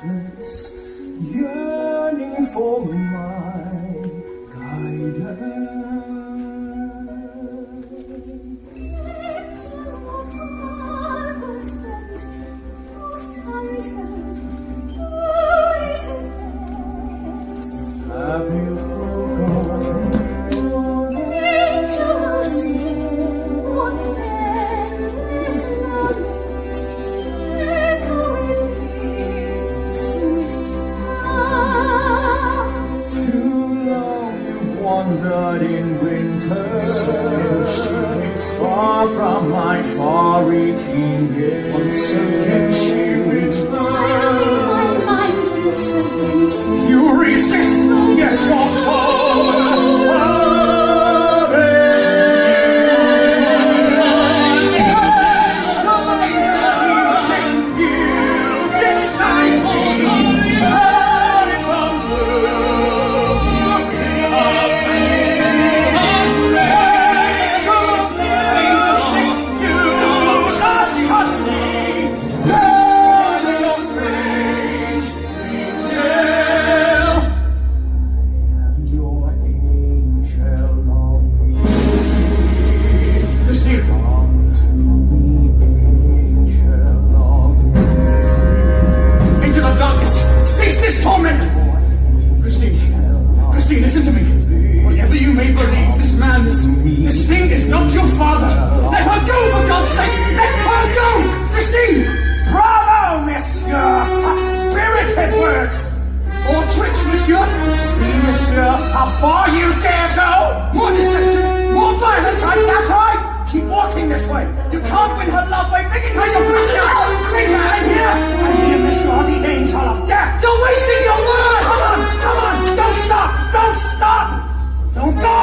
darkness, yearning for my guidance. Have you forgotten? What endless longings echoing rings whisper. Too long you've wandered in winter, far from my far-reaching gaze. Once again she returns. My mind beats against you. You resist, yet your soul listen to me. Whatever you may believe, this man, this thing is not your father. Let her go, for God's sake! Let her go! Christine! Bravo, monsieur! Such spirited words! More tricks, monsieur! See, monsieur, how far you dare go! More deception! More violence! That's right! Keep walking this way! You can't win her love by making her your prisoner! Stay behind here! I hear monsieur the angel of death! You're wasting your words! Come on! Don't stop! Don't stop! Don't go!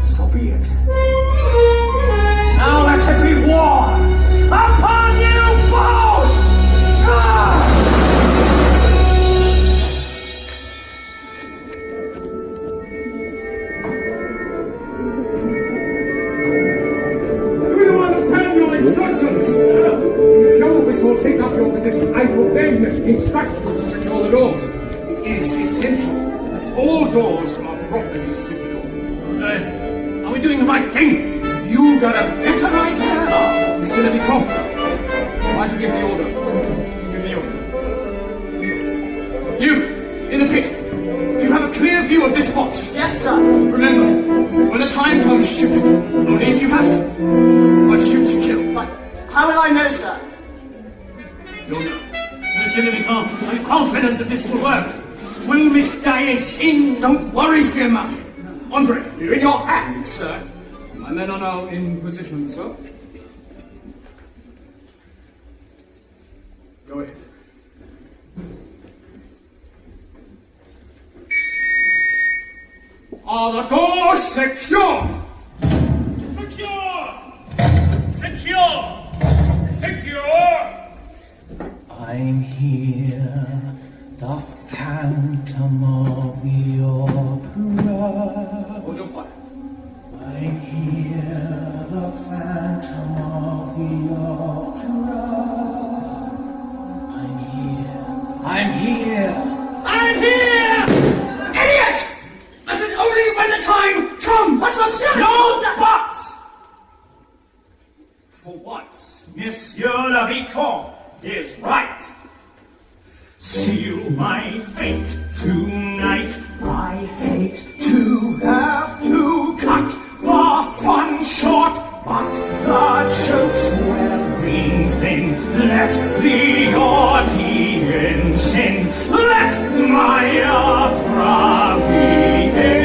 So be it. Now let it be war! Upon you both! Do you understand your instructions? If Clovis will take up your position, I shall then instruct you to secure the doors. It is essential that all doors are properly secured. Are we doing the right thing? You got a better idea? Monsieur le Vicomte, try to give the order. Give the order. You, in the pit, do you have a clear view of this box? Yes, sir. Remember, when the time comes, shoot. Only if you have to. But shoot to kill. But how will I know, sir? You'll know. Monsieur le Vicomte, are you confident that this will work? Will Miss Daae sing? Don't worry, Firmin. Andre, you're in your hands, sir. My men are now in position, sir. Go ahead. Are the doors secure? Secure! Secure! Secure! I'm here, the Phantom of the Opera. Hold your fire. I'm here, the Phantom of the Opera. I'm here. I'm here. I'm here! Idiot! I said only when the time comes! That's not silly! No buts! For once, Monsieur le Vicomte is right. Seal my fate tonight. I hate to have to cut the fun short, but the joke's wearing thin. Let the audience in. Let my opera begin.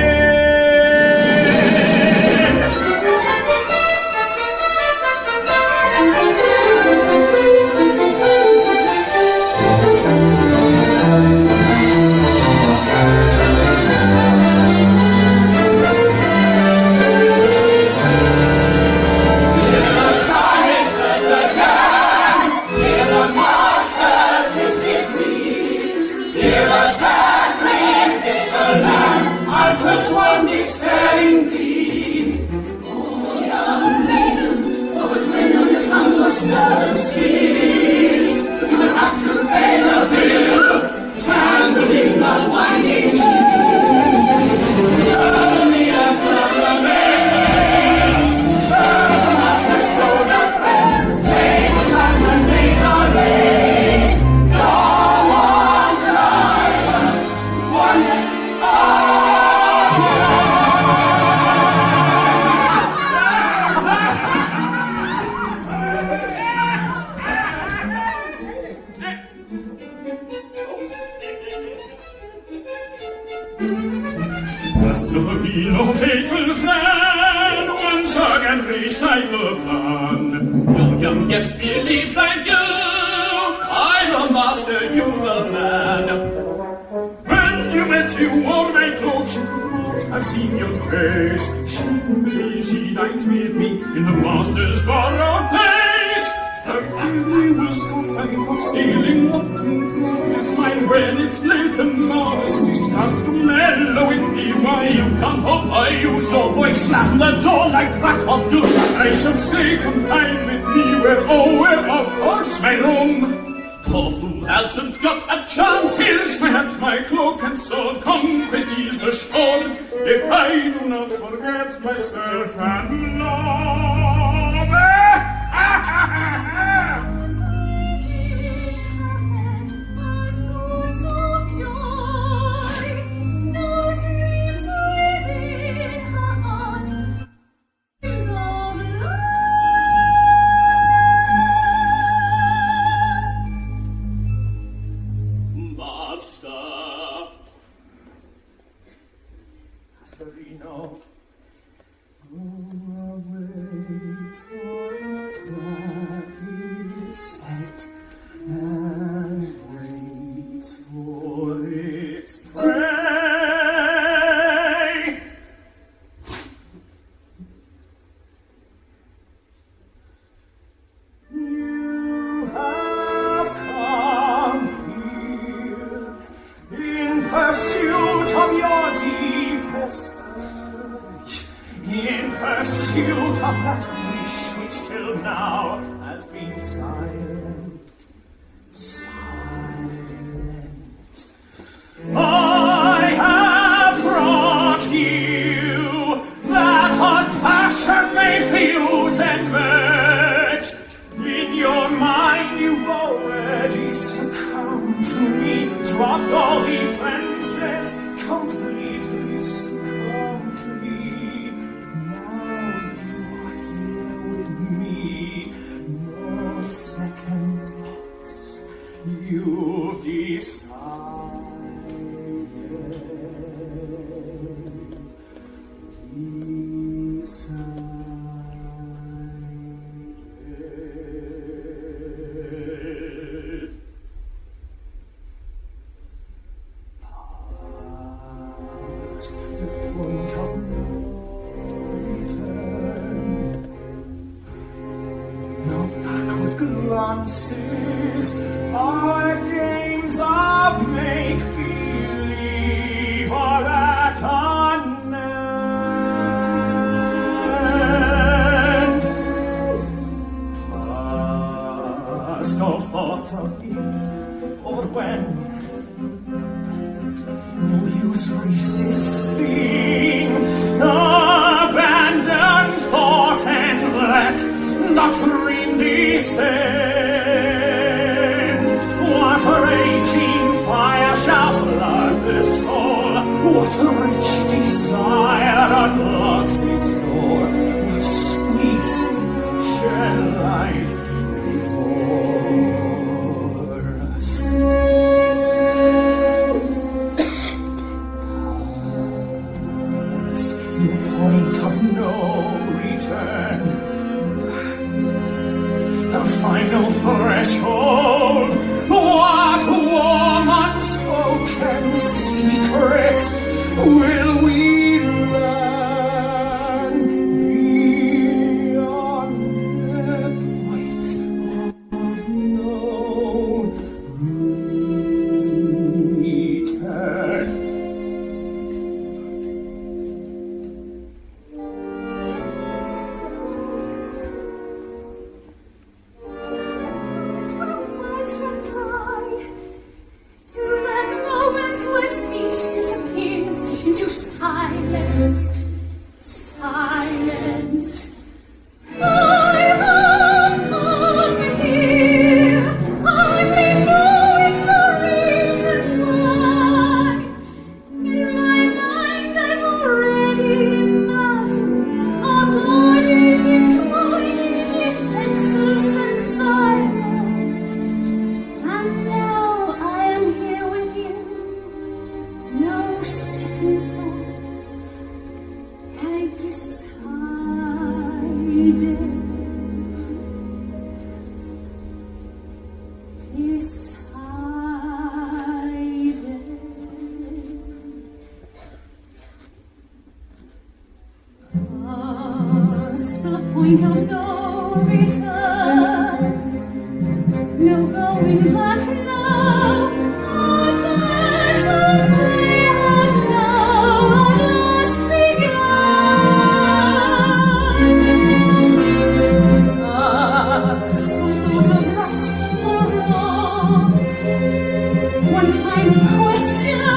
Masters kingdom, yes, believes I'm you. I'm the master, you the man. When you met, you wore my cloak. She would have seen your face. She believes she dined with me in the master's borrowed place. Her beauty will stop and for stealing what is mine. When it's late and modesty starts to mellow with me, why you come home, why you so voice slam the door like crack of doom. I shall say, come dine with me, where of course my room. Paul who hasn't got a chance, here's my hat, my cloak and sword. Conquest is assured, if I do not forget myself and love. Sereno, go away, for the clock is set, and wait for its prey. You have come here in pursuit of your deepest urge, in pursuit of that wish which till now has been silent, silent. I have brought you that hot passion may fuse and merge. In your mind you've already succumbed to me, dropped all defenses, completely succumbed to me. Now you are here with me, no second thoughts, you've decided. Past the point of no return, no backward glances, our games of make-believe are at an end. Past no thought of if or when, no use resisting, abandon thought and let the dream descend. What raging fire shall flood the soul? What rich desire unlocks its door? What sweet seduction lies before us? The point of no return, the final threshold. What warm unspoken secrets will we learn beyond the point of no return? Words reply to that moment where speech disappears into Past the point of no return, no going back now. Our passion play has now just begun. Past the thought of right or wrong, one final question.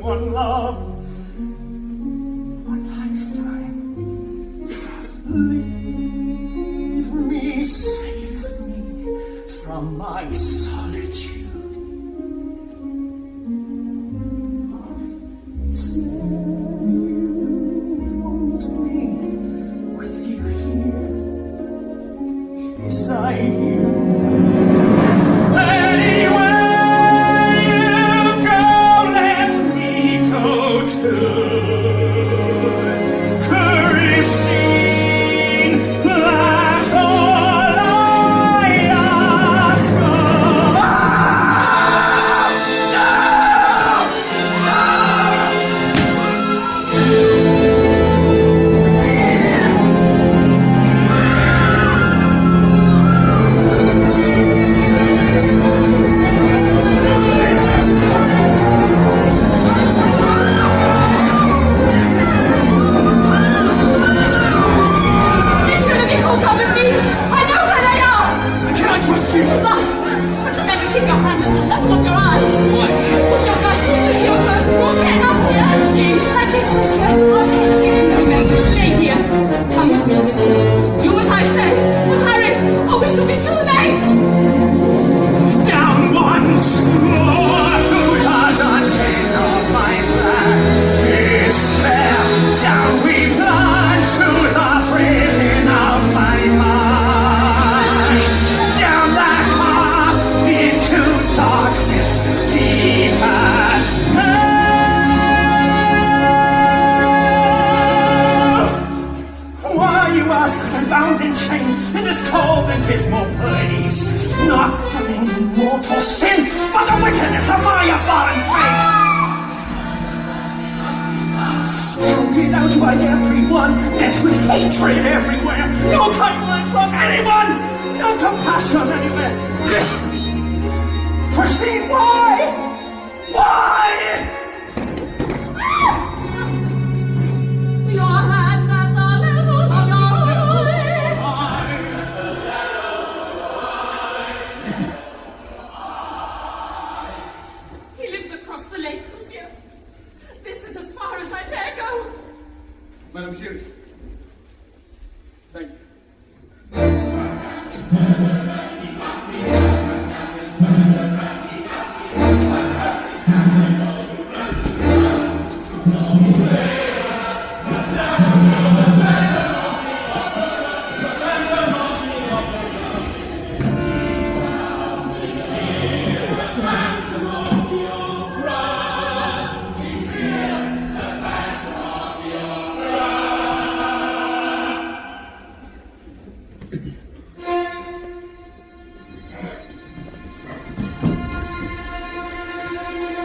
One love, one lifetime. Lead me, save me from my solitude. Say you want me with you here, beside you.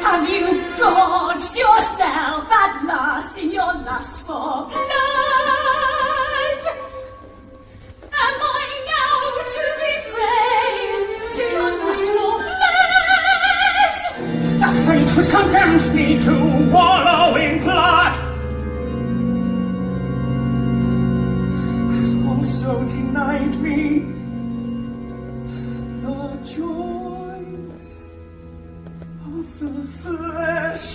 Have you gorged yourself at last in your lust for blood? Am I now to be prey to your lust for blood? That fate which condemns me to wallow in blood has also denied me the joys of the flesh.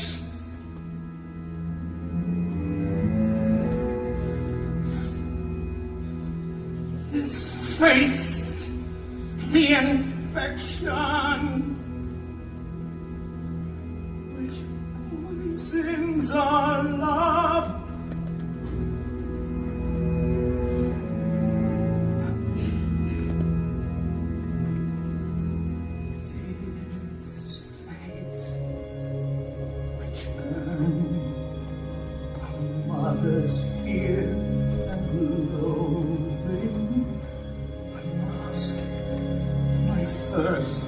This face, the infection which poisons our love. This face which earned a mother's fear and loathing, I mask my first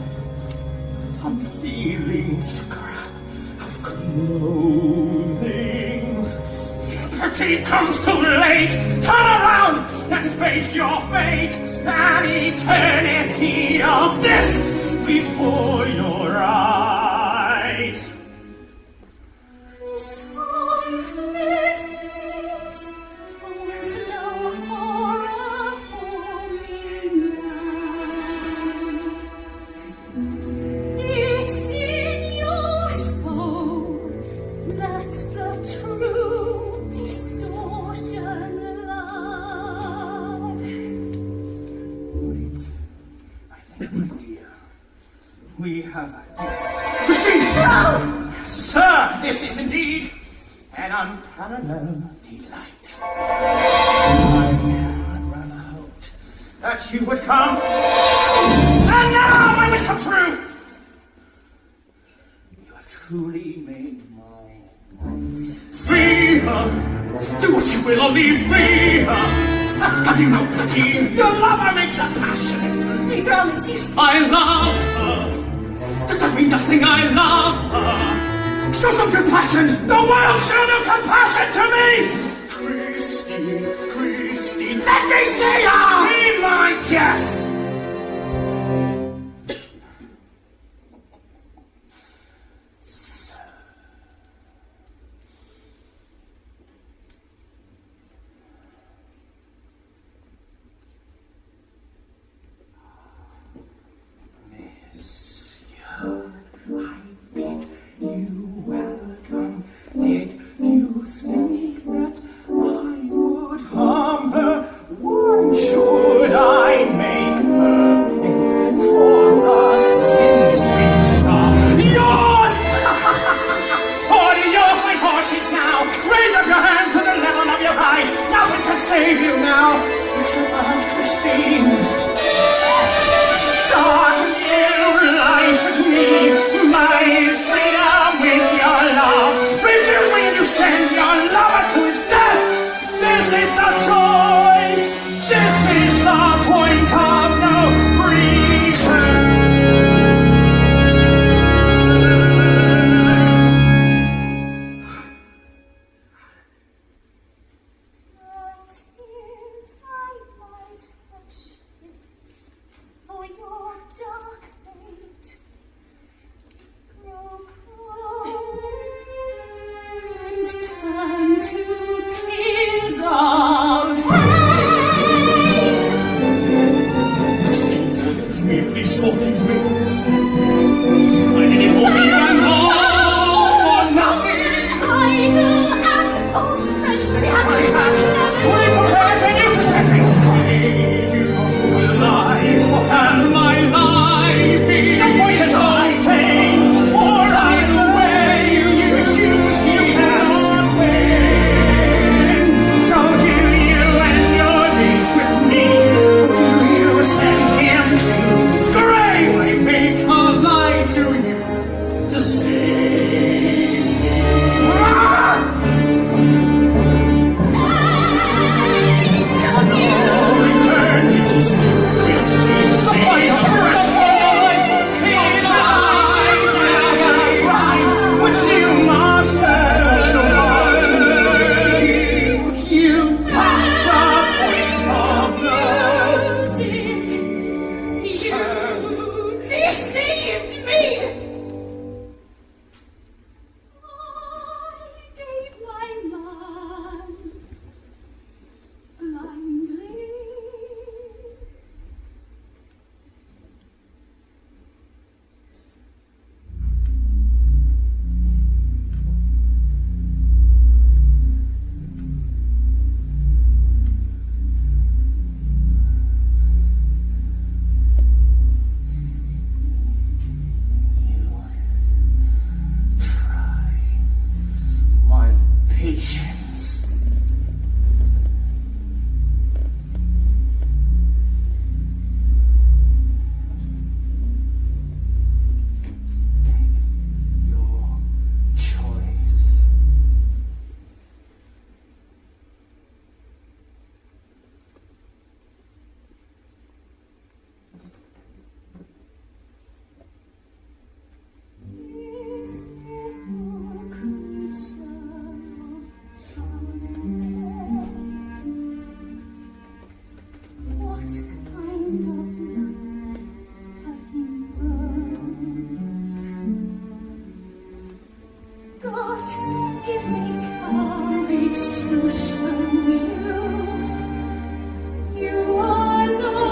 unfeeling scrap of clothing. Pity comes too late. Turn around and face your fate. An eternity of this before your eyes. This haunts face holds no horror for me now. It's in your soul that the true distortion lies. Wait, I think, my dear, we have a guest. Christine! Sir, this is indeed an unparalleled delight. I had rather hoped that you would come. And now my wish comes true! You have truly made my night. Free her! Do what you will, only free her! Have you no pity? Your lover makes a passionate. These are all in tears. I love her. Does that mean nothing? I love her. Show some compassion. The world show no compassion to me. Christine, Christine, let me stay on. Be my guest. Did you think that I would harm her? Why should I make her pay for the sins which are yours? Order your fine horses now. Raise up your hand to the level of your eyes. Nothing can save you now. You shall ask Christine. Start a new life with me. My freedom with your love. Refuse me and you send your lover to his death. This is the choice. This is the point of no return. The tears I might have shed for your dark fate grow cold and turn to tears of hate. Christine, forgive me, please forgive me. I did it all for you and all for nothing. Idle and false friends, I have fully prepared and you suspecting. Save you alive and my life is exalting. For either way you choose, you cannot win. So do you end your days with me? Do you send him to his grave? I make heart, give me courage to show you are not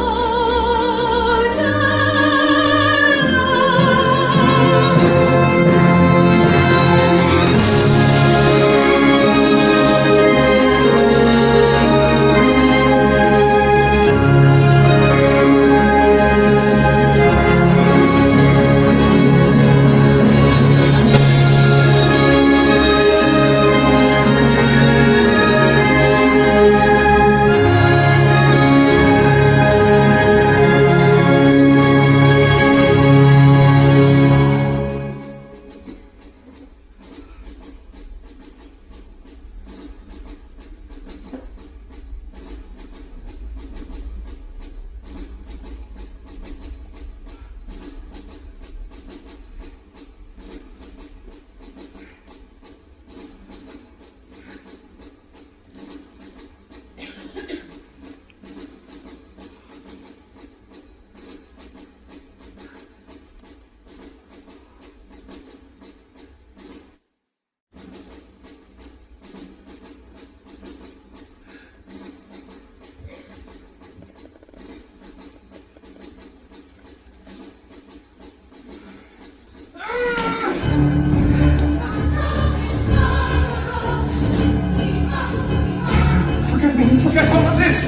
Forget all of this!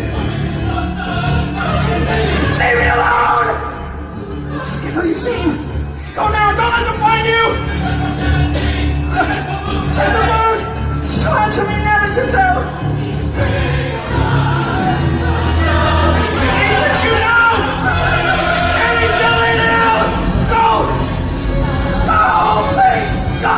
Leave me alone! Forget all you've seen! Go now! Don't let them find you! Take the road! Swear to me never to tell! Say that you know! Say to me now! Go! Go! Please! Go!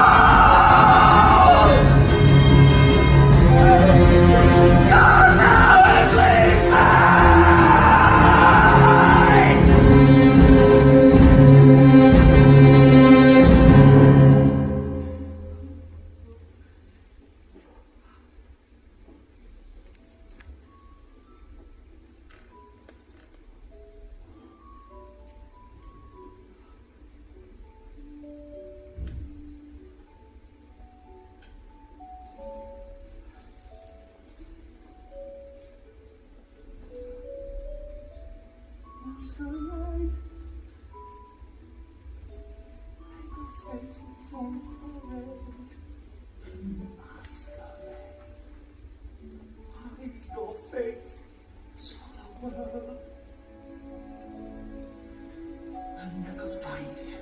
Masquerade. Your face is on parade. Masquerade. Hide your face so the world will never find you.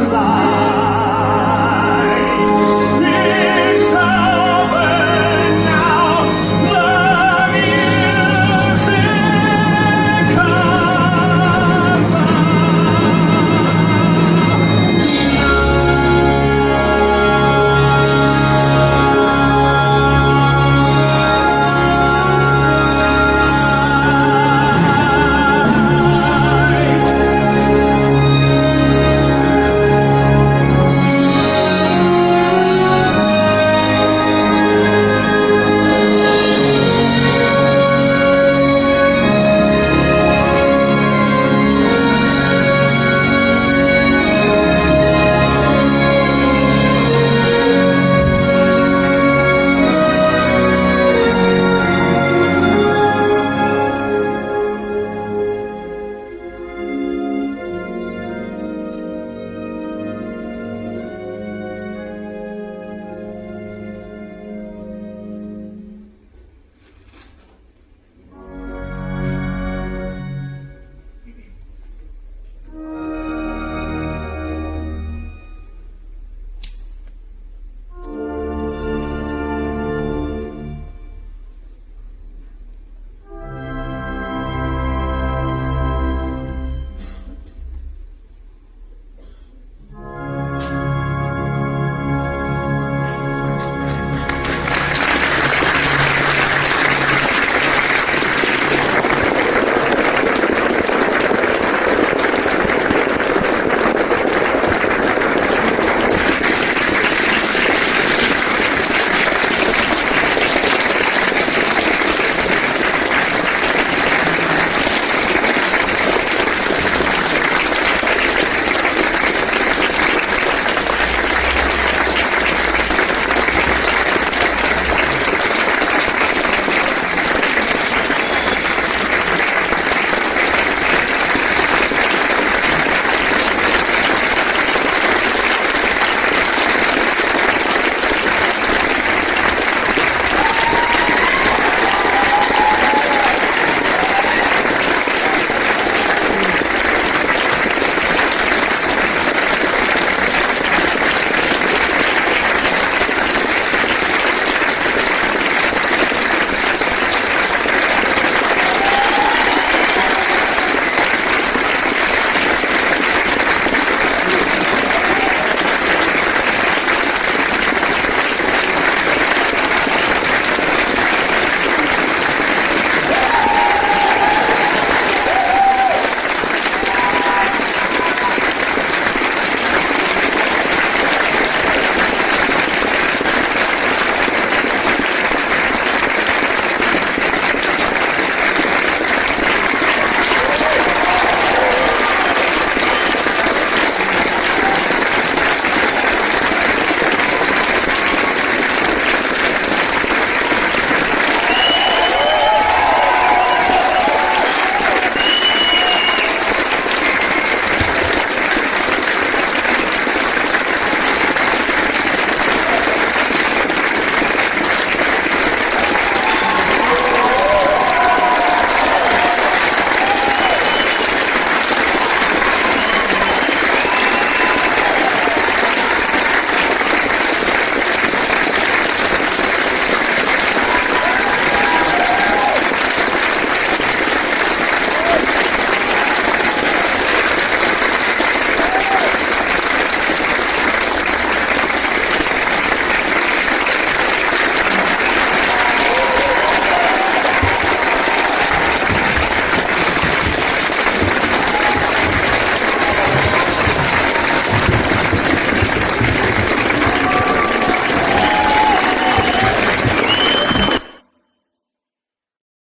Fly.